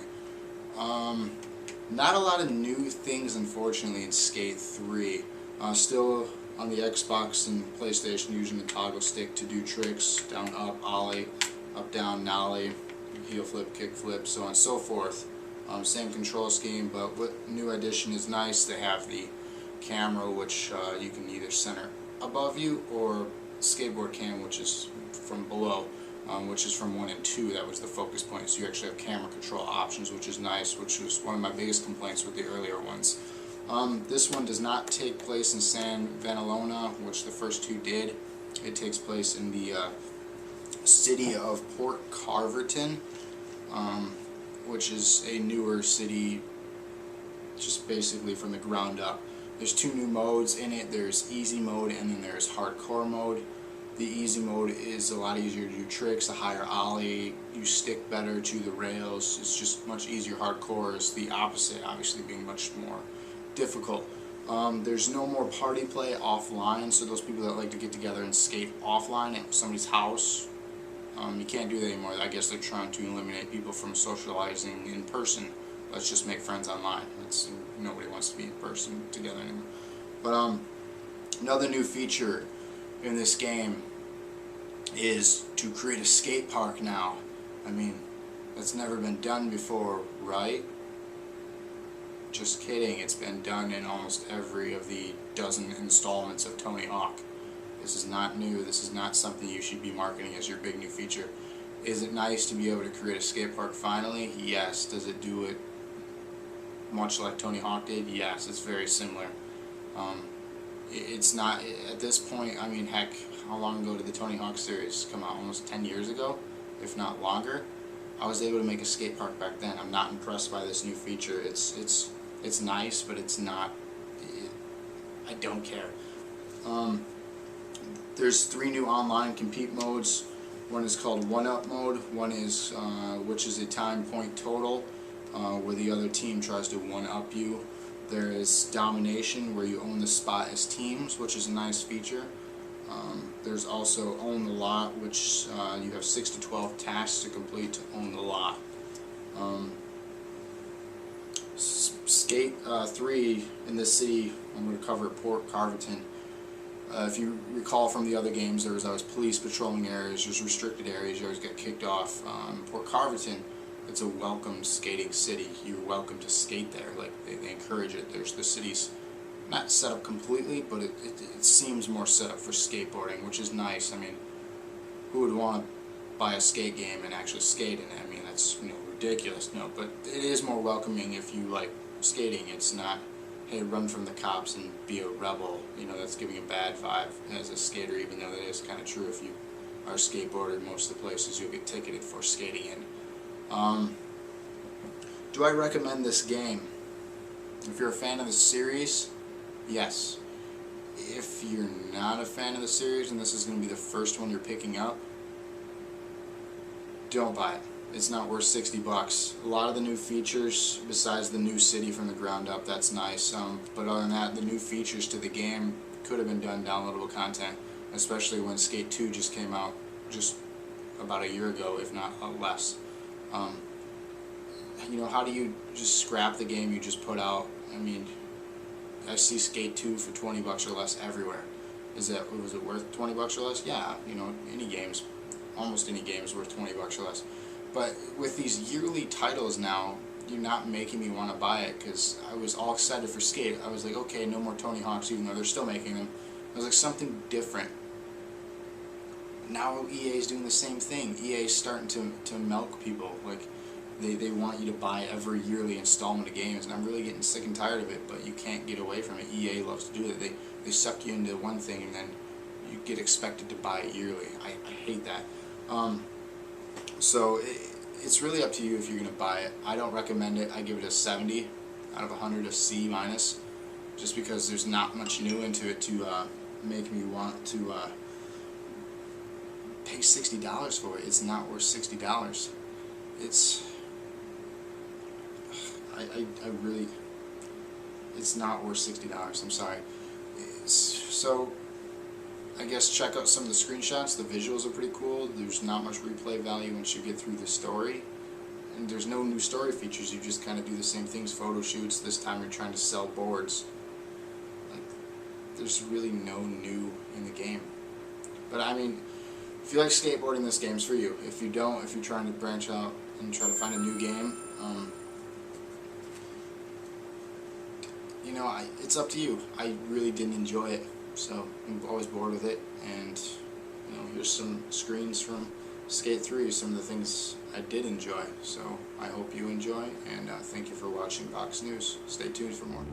Not a lot of new things, unfortunately, in Skate 3. Still on the Xbox and PlayStation, using the toggle stick to do tricks, down up, ollie, up down, nollie, heel flip, kick flip, so on and so forth. Same control scheme, but what new addition is nice, they have the camera, which you can either center above you, or skateboard cam, which is from below. Which is from 1 and 2, that was the focus point, so you actually have camera control options, which is nice, which was one of my biggest complaints with the earlier ones. This one does not take place in San Vanelona, which the first two did. It takes place in the city of Port Carverton, which is a newer city, just basically from the ground up. There's 2 new modes in it. There's easy mode and then there's hardcore mode. The easy mode is a lot easier to do tricks, a higher ollie, you stick better to the rails, it's just much easier. Hardcore is the opposite, obviously being much more difficult. There's no more party play offline, so those people that like to get together and skate offline at somebody's house, you can't do that anymore. I guess they're trying to eliminate people from socializing in person. Let's just make friends online. Nobody wants to be in person together anymore. But another new feature in this game is to create a skate park now. I mean, that's never been done before, right? Just kidding, it's been done in almost every of the dozen installments of Tony Hawk. This is not new, this is not something you should be marketing as your big new feature. Is it nice to be able to create a skate park finally? Yes. Does it do it much like Tony Hawk did? Yes, it's very similar. It's not, at this point, I mean, heck, how long ago did the Tony Hawk series come out? Almost 10 years ago, if not longer. I was able to make a skate park back then. I'm not impressed by this new feature. It's nice, but it's not, I don't care. There's 3 new online compete modes. One is called one-up mode, one is, which is a time point total, where the other team tries to one-up you. There is domination, where you own the spot as teams, which is a nice feature. There's also own the lot, which you have 6 to 12 tasks to complete to own the lot. Skate 3 in this city, I'm going to cover Port Carverton. If you recall from the other games, there was always police patrolling areas, there's restricted areas, you always get kicked off. Port Carverton, it's a welcome skating city. You're welcome to skate there. Like they encourage it. There's the city's not set up completely, but it seems more set up for skateboarding, which is nice. I mean, who would want to buy a skate game and actually skate in it? I mean, that's ridiculous. No, but it is more welcoming if you like skating. It's not, hey, run from the cops and be a rebel. That's giving a bad vibe as a skater, even though that is kind of true. If you are a skateboarder, most of the places you'll get ticketed for skating in. Do I recommend this game? If you're a fan of the series, yes. If you're not a fan of the series and this is going to be the first one you're picking up, don't buy it. It's not worth $60. A lot of the new features, besides the new city from the ground up, that's nice. But other than that, the new features to the game could have been done downloadable content, especially when Skate 2 just came out just about a year ago, if not less. How do you just scrap the game you just put out? I mean, I see Skate 2 for $20 or less everywhere. Was it worth $20 or less? Yeah, any games almost any game is worth $20 or less. But with these yearly titles now, you're not making me want to buy it, because I was all excited for Skate. I was like, okay, no more Tony Hawks, even though they're still making them. I was like, something different. Now EA is doing the same thing. EA is starting to milk people. Like, they want you to buy every yearly installment of games, and I'm really getting sick and tired of it, but you can't get away from it. EA loves to do it. They suck you into one thing, and then you get expected to buy it yearly. I hate that. So it's really up to you if you're going to buy it. I don't recommend it. I give it a 70 out of 100, a C minus, just because there's not much new into it to make me want to pay $60 for it. It's not worth $60. It's I really, it's not worth $60. I'm sorry. So I guess check out some of the screenshots. The visuals are pretty cool. There's not much replay value once you get through the story, and there's no new story features. You just kind of do the same things, photo shoots. This time you're trying to sell boards. Like, there's really no new in the game. But I mean, if you like skateboarding, this game's for you. If you don't, if you're trying to branch out and try to find a new game, you know, it's up to you. I really didn't enjoy it, so I'm always bored with it. And you know, here's some screens from Skate 3, some of the things I did enjoy. So I hope you enjoy, and thank you for watching Box News. Stay tuned for more.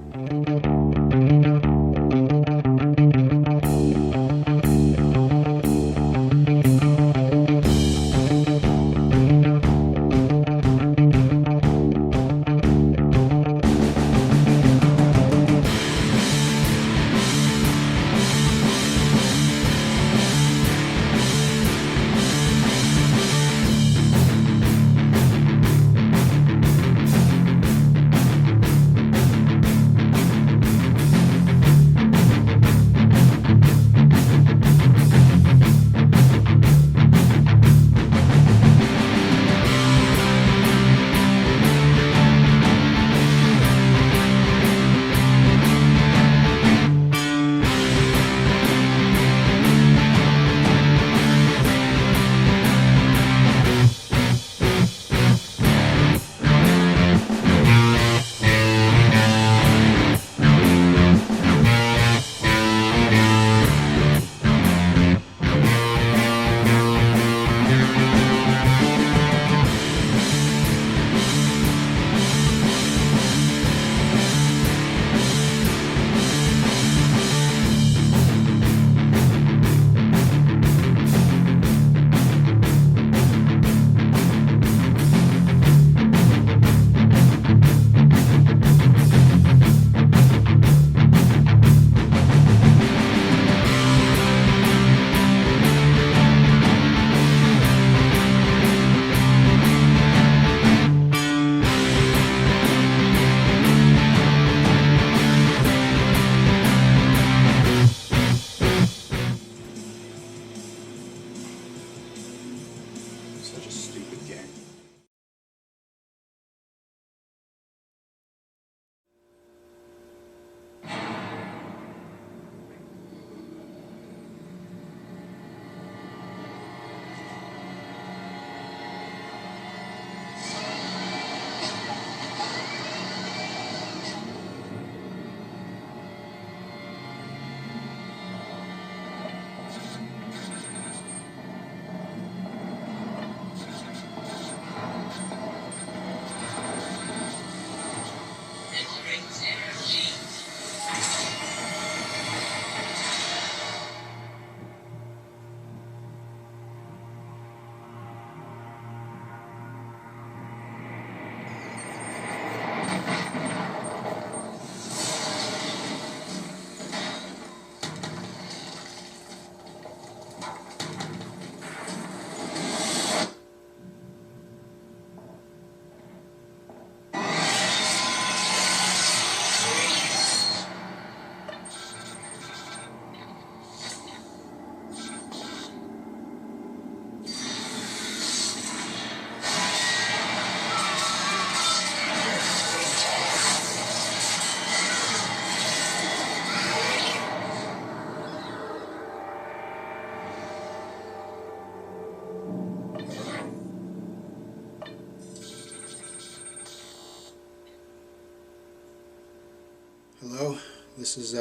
Hello, this is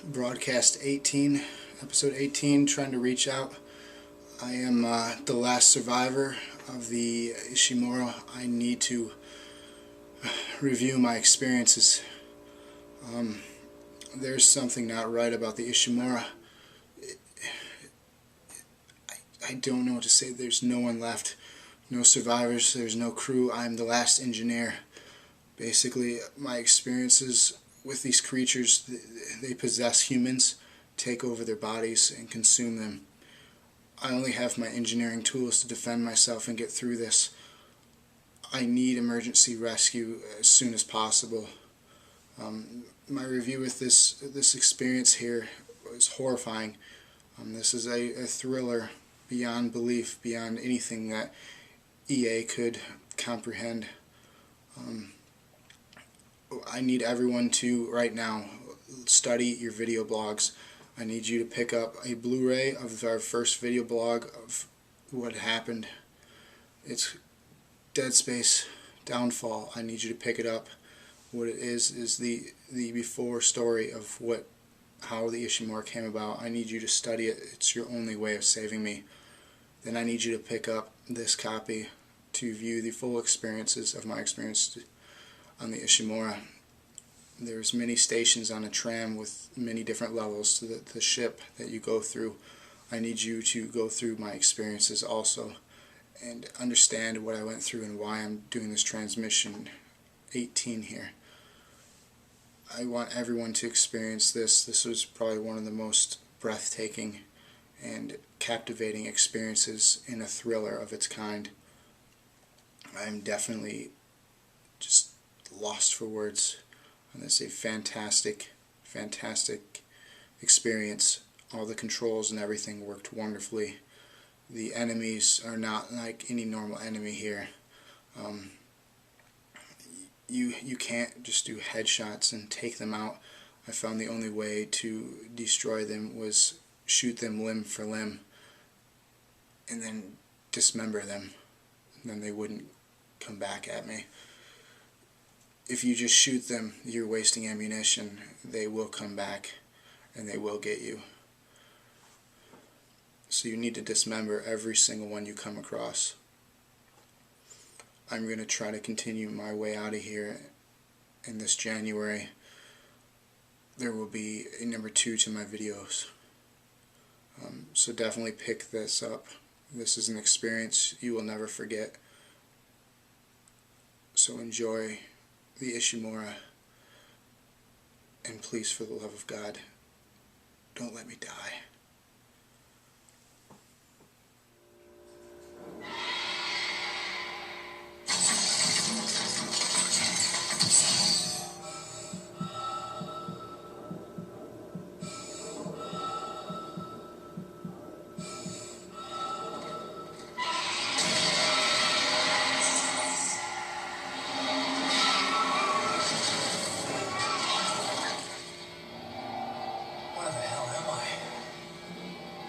broadcast 18, episode 18, trying to reach out. I am the last survivor of the Ishimura. I need to review my experiences. There's something not right about the Ishimura. I don't know what to say. There's no one left. No survivors. There's no crew. I'm the last engineer. Basically, my experiences with these creatures, they possess humans, take over their bodies, and consume them. I only have my engineering tools to defend myself and get through this. I need emergency rescue as soon as possible. My review with this experience here was horrifying. This is a thriller beyond belief, beyond anything that EA could comprehend. I need everyone to, right now, study your video blogs. I need you to pick up a Blu-ray of our first video blog of what happened. It's Dead Space Downfall. I need you to pick it up. What it is the before story of how the Ishimura came about. I need you to study it. It's your only way of saving me. Then I need you to pick up this copy to view the full experiences of my experience on the Ishimura. There's many stations on a tram with many different levels to the ship that you go through. I need you to go through my experiences also and understand what I went through and why I'm doing this transmission 18 here. I want everyone to experience this. This was probably one of the most breathtaking and captivating experiences in a thriller of its kind. I'm definitely just lost for words on this. A fantastic experience. All the controls and everything worked wonderfully. The enemies are not like any normal enemy here. You can't just do headshots and take them out. I found the only way to destroy them was shoot them limb for limb and then dismember them, and then they wouldn't come back at me. If you just shoot them, you're wasting ammunition. They will come back and they will get you. So you need to dismember every single one you come across. I'm going to try to continue my way out of here in this January. There will be a number 2 to my videos. So definitely pick this up. This is an experience you will never forget. So enjoy the Ishimura, and please, for the love of God, don't let me die.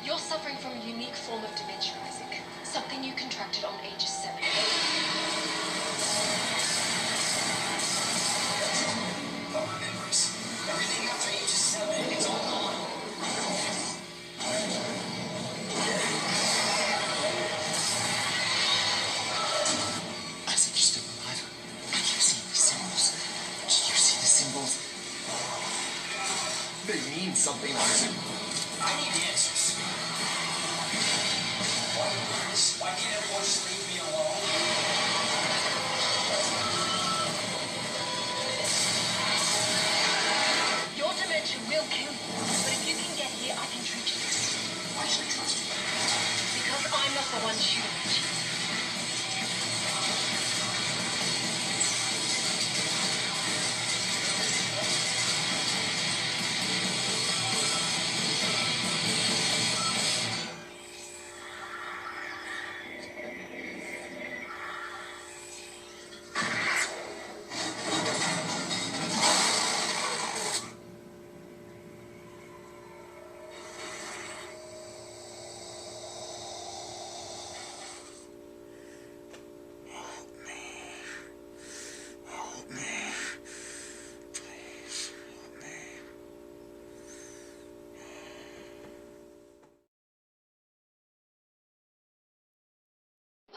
You're suffering from a unique form of dementia, Isaac. Something you contracted on age 7. No memories. Everything after age 7, it's all gone. Isaac, you're still alive. I keep seeing these symbols. Did you see the symbols? They mean something, Isaac. I need answers. Why can't everyone just leave me alone? Your dementia will kill you, but if you can get here, I can treat you. Why should I trust you? Because I'm not the one shooting at you.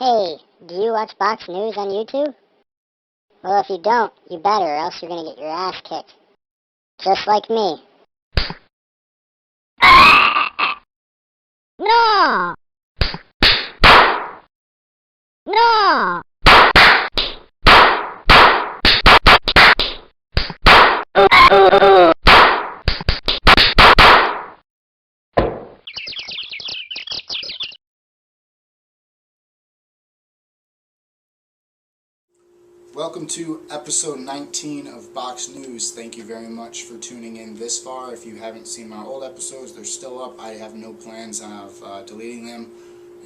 Hey, do you watch box news on YouTube? Well, if you don't, you better, or else you're gonna get your ass kicked. Just like me. No! No! Welcome to episode 19 of Box News. Thank you very much for tuning in this far. If you haven't seen my old episodes, they're still up. I have no plans of deleting them,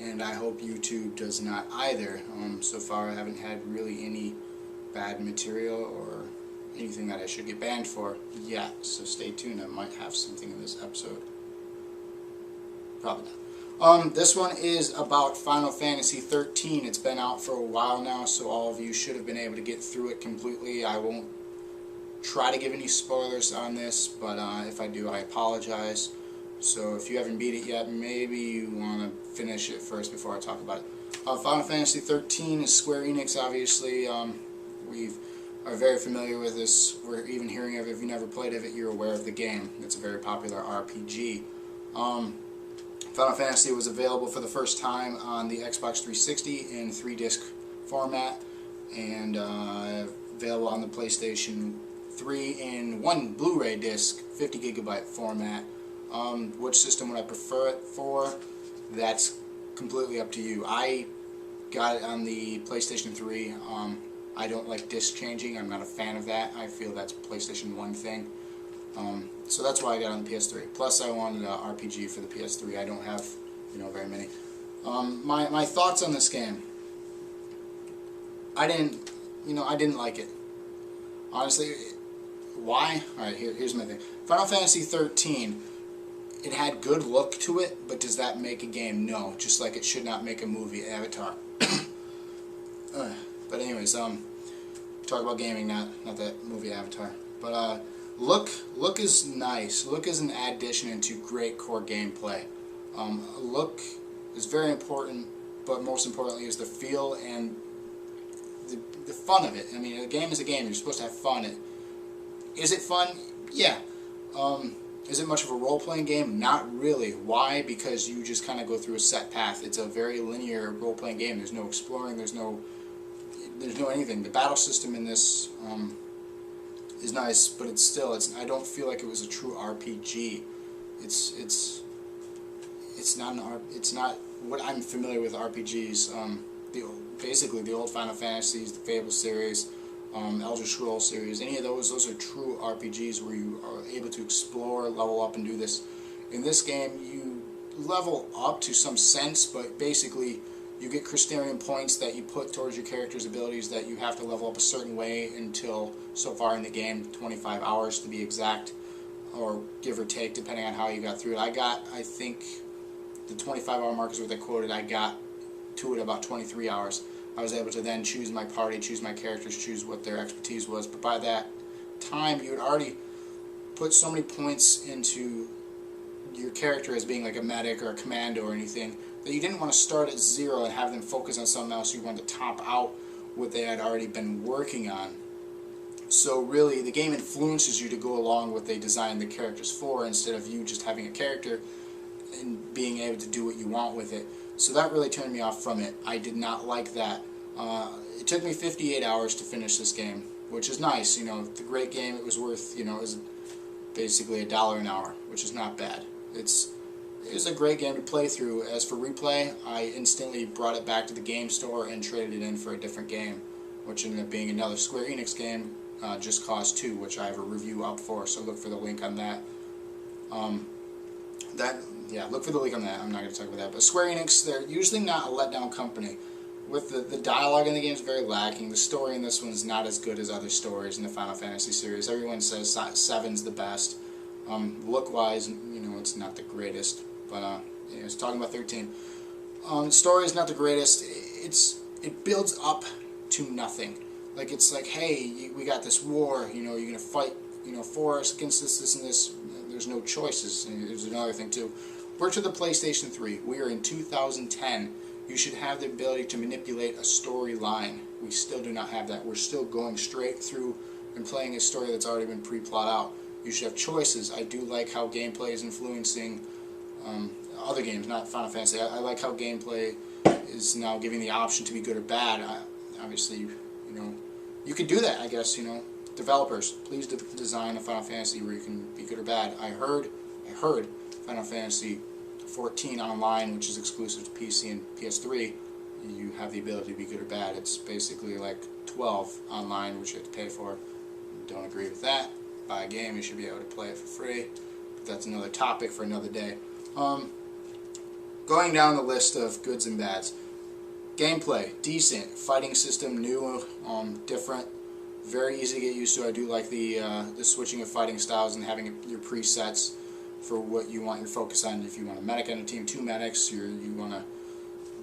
and I hope YouTube does not either. So far I haven't had really any bad material or anything that I should get banned for yet, so stay tuned. I might have something in this episode. Probably not. This one is about Final Fantasy 13. It's been out for a while now, so all of you should have been able to get through it completely. I won't try to give any spoilers on this, but if I do, I apologize. So if you haven't beat it yet, maybe you want to finish it first before I talk about it. Final Fantasy 13 is Square Enix, obviously. We are very familiar with this. We're even hearing of it. If you never played it, you're aware of the game. It's a very popular RPG. Final Fantasy was available for the first time on the Xbox 360 in 3-disc format, and available on the PlayStation 3 in 1 Blu-ray disc, 50 gigabyte format. Which system would I prefer it for? That's completely up to you. I got it on the PlayStation 3. I don't like disc changing. I'm not a fan of that. I feel that's a PlayStation 1 thing. So that's why I got on the PS3. Plus, I wanted an RPG for the PS3. I don't have, very many. My thoughts on this game. I didn't like it. Honestly, why? All right, here's my thing. Final Fantasy 13. It had good look to it, but does that make a game? No. Just like it should not make a movie. Avatar. But anyways, talk about gaming, not that movie Avatar. But look is nice. Look is an addition into great core gameplay. Look is very important, but most importantly is the feel and the fun of it. I mean, a game is a game. You're supposed to have fun. Is it fun? Yeah. Is it much of a role-playing game? Not really. Why? Because you just kind of go through a set path. It's a very linear role-playing game. There's no exploring. There's no anything. The battle system in this is nice, but I don't feel like it was a true RPG. It's not what I'm familiar with RPGs. Basically the old Final Fantasies, the Fable series, Elder Scrolls series, any of those are true RPGs where you are able to explore, level up, and do this. In this game, you level up to some sense, but basically you get Crystarian points that you put towards your character's abilities that you have to level up a certain way until, so far in the game, 25 hours to be exact, or give or take, depending on how you got through it. I think, the 25-hour mark is what they quoted. I got to it about 23 hours. I was able to then choose my party, choose my characters, choose what their expertise was, but by that time, you had already put so many points into your character as being like a medic or a commando or anything, that you didn't want to start at zero and have them focus on something else. You wanted to top out what they had already been working on. So really, the game influences you to go along what they designed the characters for, instead of you just having a character and being able to do what you want with it. So that really turned me off from it. I did not like that. It took me 58 hours to finish this game, which is nice. It's a great game. It was worth, it was basically $1 an hour, which is not bad. It was a great game to play through. As for replay, I instantly brought it back to the game store and traded it in for a different game, which ended up being another Square Enix game, Just Cause 2, which I have a review up for, so look for the link on that. Look for the link on that. I'm not going to talk about that. But Square Enix, they're usually not a letdown company. With the dialogue in the game is very lacking. The story in this one is not as good as other stories in the Final Fantasy series. Everyone says 7's the best. Look-wise, it's not the greatest. But it's talking about 13. The story is not the greatest. It builds up to nothing. Like, it's like, hey, we got this war. You're going to fight, for us against this, and this. There's no choices. And there's another thing too. We're to the PlayStation 3. We are in 2010. you should have the ability to manipulate a storyline. We still do not have that. We're still going straight through and playing a story that's already been pre-plot out. You should have choices. I do like how gameplay is influencing other games, not Final Fantasy. I like how gameplay is now giving the option to be good or bad. Obviously, you know, you could do that, I guess, you know. Developers, please design a Final Fantasy where you can be good or bad. I heard Final Fantasy 14 Online, which is exclusive to PC and PS3, you have the ability to be good or bad. It's basically like 12 Online, which you have to pay for. Don't agree with that. Buy a game, you should be able to play it for free. But that's another topic for another day. Going down the list of goods and bads. Gameplay, decent. Fighting system, new, different. Very easy to get used to. I do like the switching of fighting styles and having your presets for what you want your focus on. If you want a medic on a team, 2 medics, you want to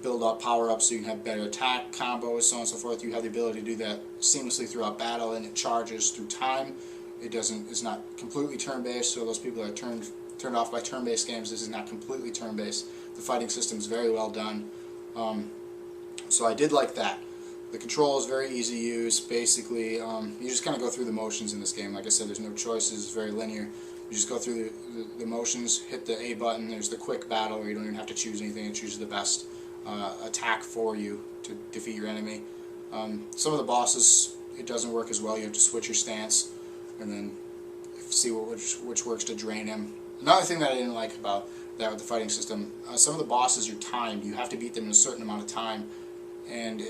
build up power-ups so you can have better attack combos, so on and so forth. You have the ability to do that seamlessly throughout battle, and it charges through time. It's not completely turn-based, so those people that are turned off by turn-based games, this is not completely turn-based. The fighting system is very well done. So I did like that. The control is very easy to use. Basically, you just kind of go through the motions in this game. Like I said, there's no choices. It's very linear. You just go through the motions, hit the A button. There's the quick battle where you don't even have to choose anything. It chooses the best attack for you to defeat your enemy. Some of the bosses, it doesn't work as well. You have to switch your stance and then see which works to drain him. Another thing that I didn't like about that with the fighting system, some of the bosses are timed. You have to beat them in a certain amount of time, and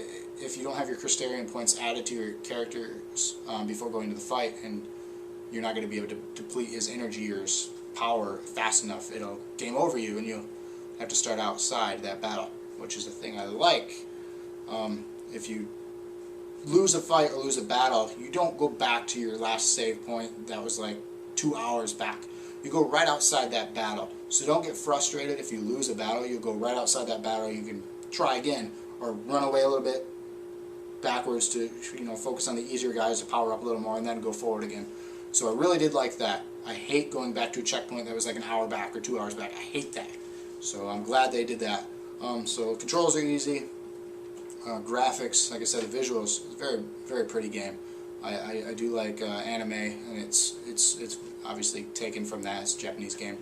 if you don't have your Crystarian points added to your characters before going to the fight, and you're not going to be able to deplete his energy or his power fast enough, it'll game over you and you'll have to start outside that battle, which is a thing I like. If you lose a fight or lose a battle, you don't go back to your last save point that was like 2 hours back. You go right outside that battle. So don't get frustrated if you lose a battle. You'll go right outside that battle. You can try again or run away a little bit backwards to, you know, focus on the easier guys to power up a little more and then go forward again. So I really did like that. I hate going back to a checkpoint that was like an hour back or 2 hours back. I hate that. So I'm glad they did that. So controls are easy. Graphics, like I said, the visuals, very, very pretty game. I do like anime, and it's obviously taken from that. It's a Japanese game,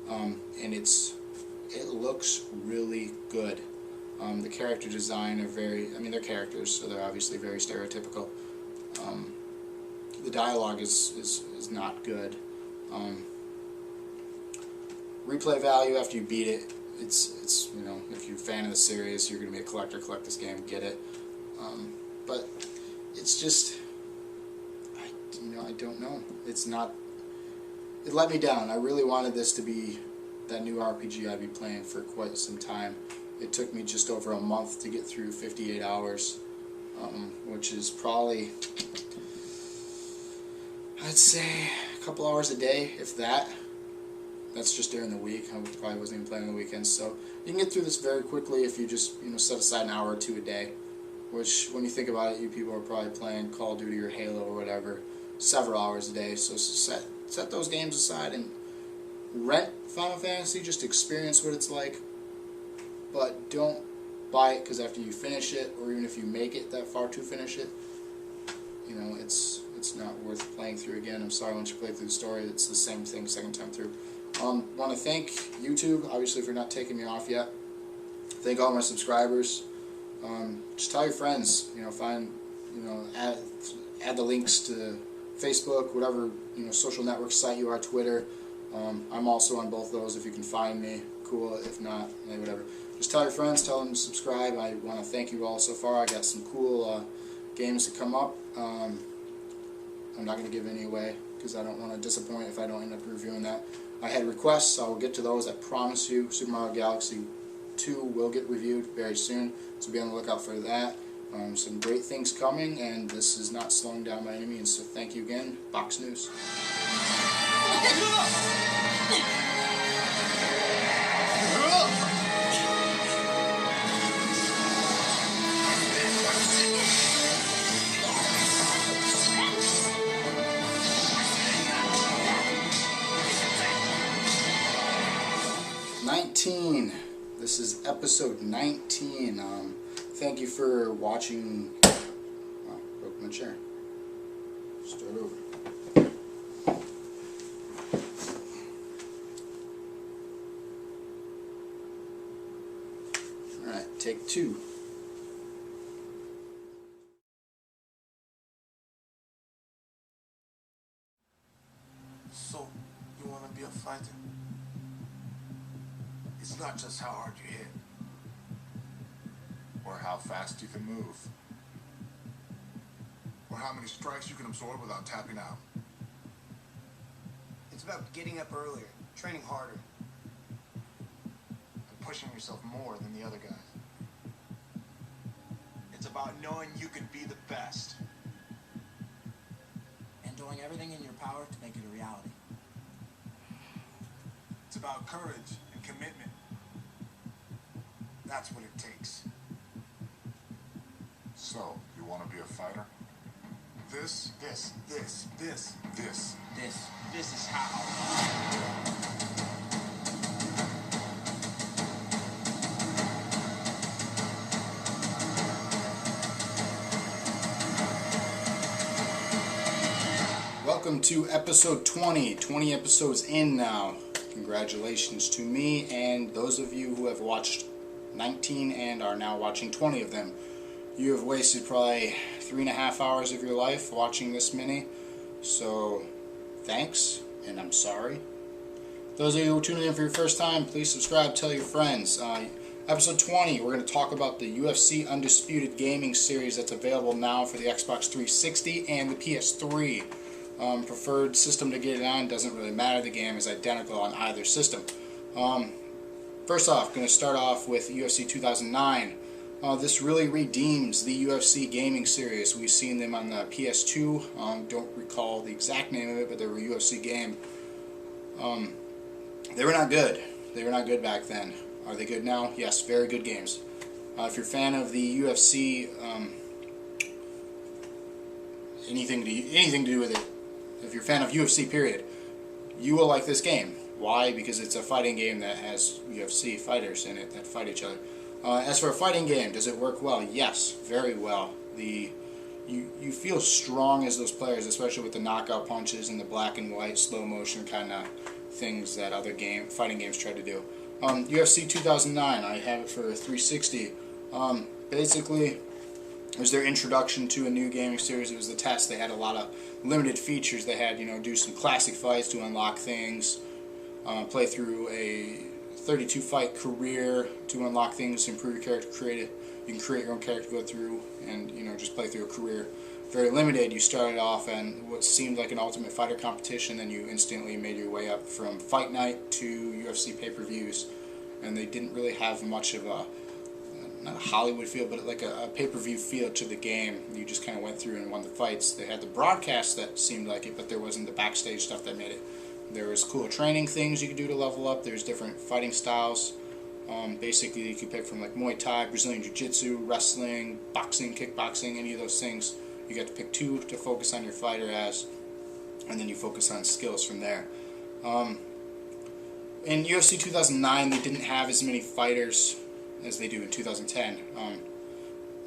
and it looks really good. The character design are they're characters, so they're obviously very stereotypical. The dialogue is not good. Replay value after you beat it, it's you know, if you're a fan of the series, you're gonna be a collector, collect this game, get it. But it's just, I don't know. It's not. It let me down. I really wanted this to be that new RPG I'd be playing for quite some time. It took me just over a month to get through 58 hours, which is probably, I'd say, a couple hours a day, if that. That's just during the week. I probably wasn't even playing on the weekends. So you can get through this very quickly if you just set aside an hour or two a day. Which, when you think about it, you people are probably playing Call of Duty or Halo or whatever several hours a day. So set those games aside and rent Final Fantasy. Just experience what it's like. But don't buy it because after you finish it, or even if you make it that far to finish it, it's not worth playing through again. I'm sorry, once you play through the story, it's the same thing second time through. Want to thank YouTube, obviously, for not taking me off yet. Thank all my subscribers. Just tell your friends. Add the links to Facebook, whatever social network site you are, Twitter. I'm also on both those. If you can find me, cool. If not, whatever. Just tell your friends. Tell them to subscribe. I want to thank you all so far. I got some cool games to come up. I'm not going to give any away because I don't want to disappoint if I don't end up reviewing that. I had requests, so I will get to those. I promise you, Super Mario Galaxy 2 will get reviewed very soon, so be on the lookout for that. Some great things coming, and this is not slowing down by any means, so thank you again. Box News. 19. The This is episode 19. Thank you for watching. Oh, broke my chair. Start over. Alright, take 2. So, you want to be a fighter? It's not just how hard you hit, or how fast you can move, or how many strikes you can absorb without tapping out. It's about getting up earlier, training harder. And pushing yourself more than the other guys. It's about knowing you can be the best. And doing everything in your power to make it a reality. It's about courage and commitment. That's what it takes. So, you want to be a fighter? This. This is how. Welcome to episode 20. 20 episodes in now. Congratulations to me and those of you who have watched 19 and are now watching 20 of them. You have wasted probably 3.5 hours of your life watching this mini. So, thanks, and I'm sorry. Those of you who are tuning in for your first time, please subscribe, tell your friends. Episode 20, we're going to talk about the UFC Undisputed Gaming Series that's available now for the Xbox 360 and the PS3. Preferred system to get it on, doesn't really matter, the game is identical on either system. First off, going to start off with UFC 2009. This really redeems the UFC gaming series. We've seen them on the PS2, don't recall the exact name of it, but they were a UFC game. They were not good. They were not good back then. Are they good now? Yes, very good games. If you're a fan of the UFC, anything to do with it, if you're a fan of UFC period, you will like this game. Why? Because it's a fighting game that has UFC fighters in it that fight each other. As for a fighting game, does it work well? Yes, very well. You feel strong as those players, especially with the knockout punches and the black and white slow motion kind of things that other fighting games try to do. UFC 2009, I have it for 360. Basically, it was their introduction to a new gaming series. It was the test. They had a lot of limited features. They had, do some classic fights to unlock things, play through a 32 fight career to unlock things, improve your character, you can create your own character, go through, and just play through a career. Very limited. You started off in what seemed like an Ultimate Fighter competition, then you instantly made your way up from Fight Night to UFC pay-per-views, and they didn't really have much of a, not a Hollywood feel, but like a pay-per-view feel to the game. You just kind of went through and won the fights. They had the broadcast that seemed like it, but there wasn't the backstage stuff that made it. There was cool training things you could do to level up. There's different fighting styles. Basically, you could pick from like Muay Thai, Brazilian Jiu-Jitsu, wrestling, boxing, kickboxing, any of those things. You got to pick 2 to focus on your fighter as, and then you focus on skills from there. In UFC 2009, they didn't have as many fighters as they do in 2010.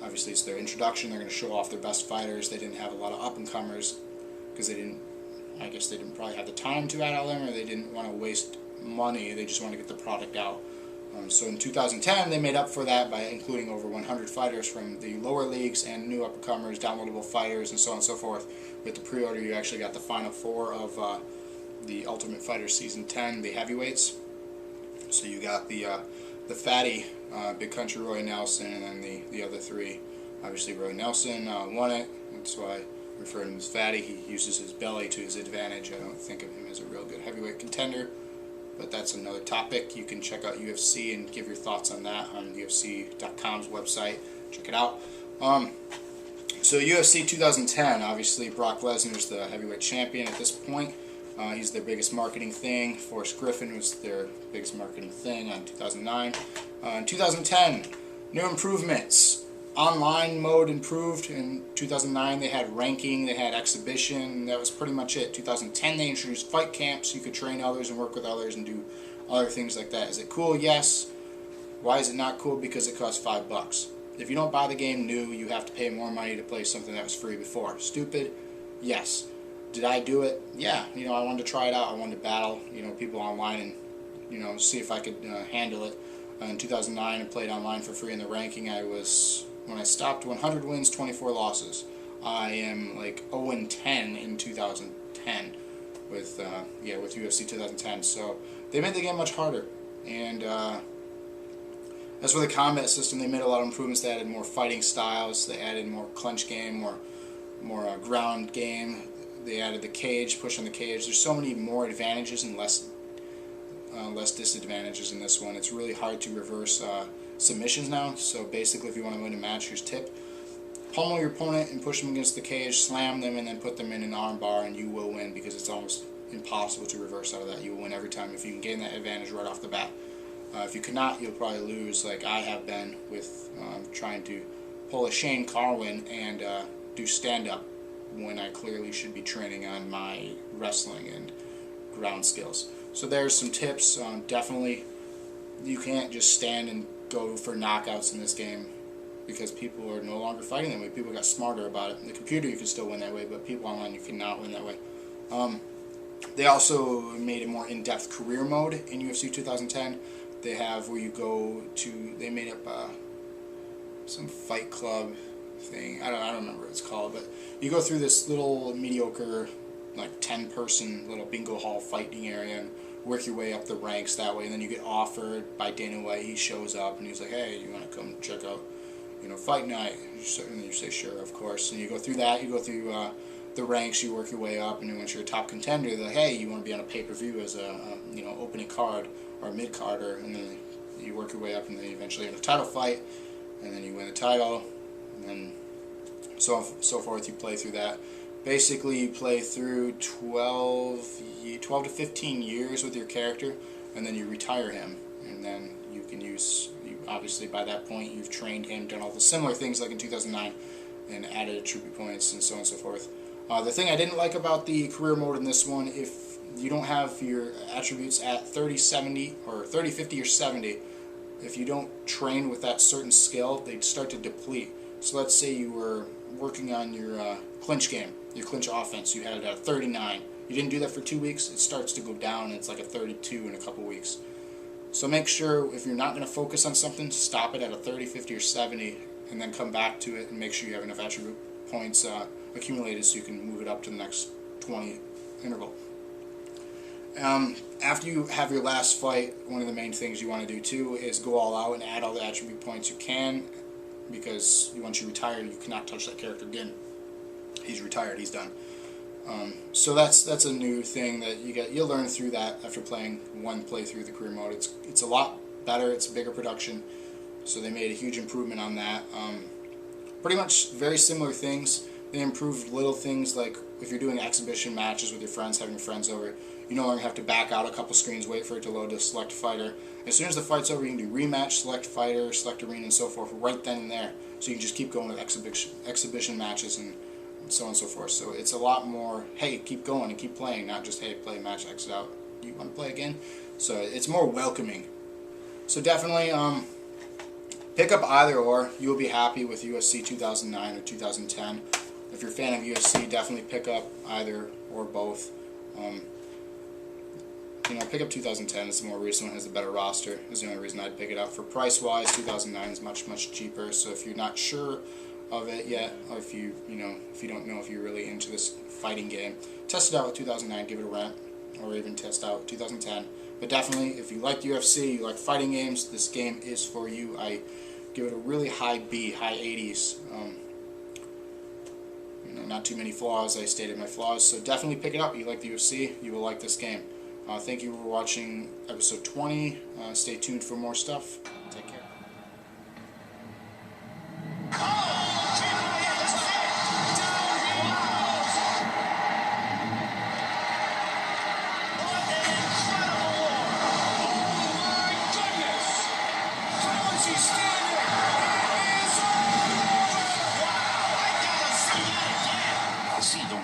Obviously, it's their introduction. They're going to show off their best fighters. They didn't have a lot of up-and-comers because I guess they didn't probably have the time to add all them, or they didn't want to waste money. They just want to get the product out. So in 2010, they made up for that by including over 100 fighters from the lower leagues and new up-and-comers, downloadable fighters, and so on and so forth. With the pre-order, you actually got the final 4 of the Ultimate Fighter Season 10, the heavyweights. So you got the fatty, Big Country Roy Nelson, and then the other 3. Obviously, Roy Nelson won it. That's why I refer to him as fatty. He uses his belly to his advantage. I don't think of him as a real good heavyweight contender. But that's another topic. You can check out UFC and give your thoughts on that on UFC.com's website. Check it out. So UFC 2010, obviously Brock Lesnar's the heavyweight champion at this point. He's their biggest marketing thing. Forrest Griffin was their biggest marketing thing on 2009. In 2010, new improvements. Online mode improved. In 2009 they had ranking, they had exhibition, that was pretty much it. 2010 they introduced fight camps, you could train others and work with others and do other things like that. Is it cool? Yes. Why is it not cool? Because it costs $5. If you don't buy the game new, you have to pay more money to play something that was free before. Stupid? Yes. Did I do it? Yeah. You know, I wanted to try it out. I wanted to battle, you know, people online and, you know, see if I could handle it. In 2009, I played online for free in the ranking. When I stopped, 100 wins, 24 losses. I am like 0-10 in 2010 with UFC 2010. So they made the game much harder. And as for the combat system, they made a lot of improvements. They added more fighting styles. They added more clinch game, more ground game. They added the cage, push on the cage. There's so many more advantages and less disadvantages in this one. It's really hard to reverse submissions now. So basically, if you want to win a match, here's tip: pummel your opponent and push them against the cage, slam them, and then put them in an arm bar, and you will win because it's almost impossible to reverse out of that. You will win every time if you can gain that advantage right off the bat. If you cannot, you'll probably lose, like I have been with trying to pull a Shane Carwin and do stand-up when I clearly should be training on my wrestling and ground skills. So there's some tips. Definitely, you can't just stand and go for knockouts in this game because people are no longer fighting that way. People got smarter about it. In the computer, you can still win that way, but people online, you cannot win that way. They also made a more in-depth career mode in UFC 2010. They have where you go to, they made up some fight club thing. I don't remember what it's called, but you go through this little mediocre, like 10-person little bingo hall fighting area and work your way up the ranks that way. And then you get offered by Dana White. He shows up and he's like, "Hey, you want to come check out, you know, fight night?" And you say, "Sure, of course." And you go through that. You go through the ranks. You work your way up, and then once you're a top contender, they're like, "Hey, you want to be on a pay-per-view as a you know, opening card or a mid-carder?" And then you work your way up, and then eventually in a title fight, and then you win the title, and then so forth. You play through that. Basically, you play through 12 to 15 years with your character, and then you retire him, and then you can use, obviously by that point you've trained him, done all the similar things like in 2009, and added attribute points and so on and so forth. The thing I didn't like about the career mode in this one, if you don't have your attributes at 30, 70, or 30, 50, or 70, if you don't train with that certain skill, they start to deplete. So let's say you were working on your clinch game, your clinch offense, you had it at 39. You didn't do that for 2 weeks, it starts to go down, and it's like a 32 in a couple weeks. So make sure if you're not going to focus on something, stop it at a 30, 50, or 70, and then come back to it and make sure you have enough attribute points accumulated so you can move it up to the next 20 interval. After you have your last fight, one of the main things you want to do too is go all out and add all the attribute points you can, because once you retire, you cannot touch that character again. He's retired, he's done. So that's a new thing that you'll learn through that after playing one playthrough of the career mode. It's a lot better, it's a bigger production, so they made a huge improvement on that. Pretty much very similar things. They improved little things like if you're doing exhibition matches with your friends, having your friends over, you no longer have to back out a couple screens, wait for it to load to select fighter. As soon as the fight's over, you can do rematch, select fighter, select arena, and so forth right then and there. So you can just keep going with exhibition matches and so on and so forth. So it's a lot more, hey, keep going and keep playing, not just, hey, play a match, exit out. You want to play again? So it's more welcoming. So definitely pick up either or. You'll be happy with UFC 2009 or 2010. If you're a fan of UFC, definitely pick up either or both. You know, pick up 2010. It's the more recent one, has a better roster. Is the only reason I'd pick it up. For price-wise, 2009 is much cheaper. So if you're not sure of it yet, or if you don't know if you're really into this fighting game, test it out with 2009. Give it a rent, or even test out 2010. But definitely, if you like UFC, you like fighting games, this game is for you. I give it a really high B, high 80s. Not too many flaws. I stated my flaws, so definitely pick it up. You like the UFC, you will like this game. Thank you for watching episode 20. Stay tuned for more stuff. Take care. See the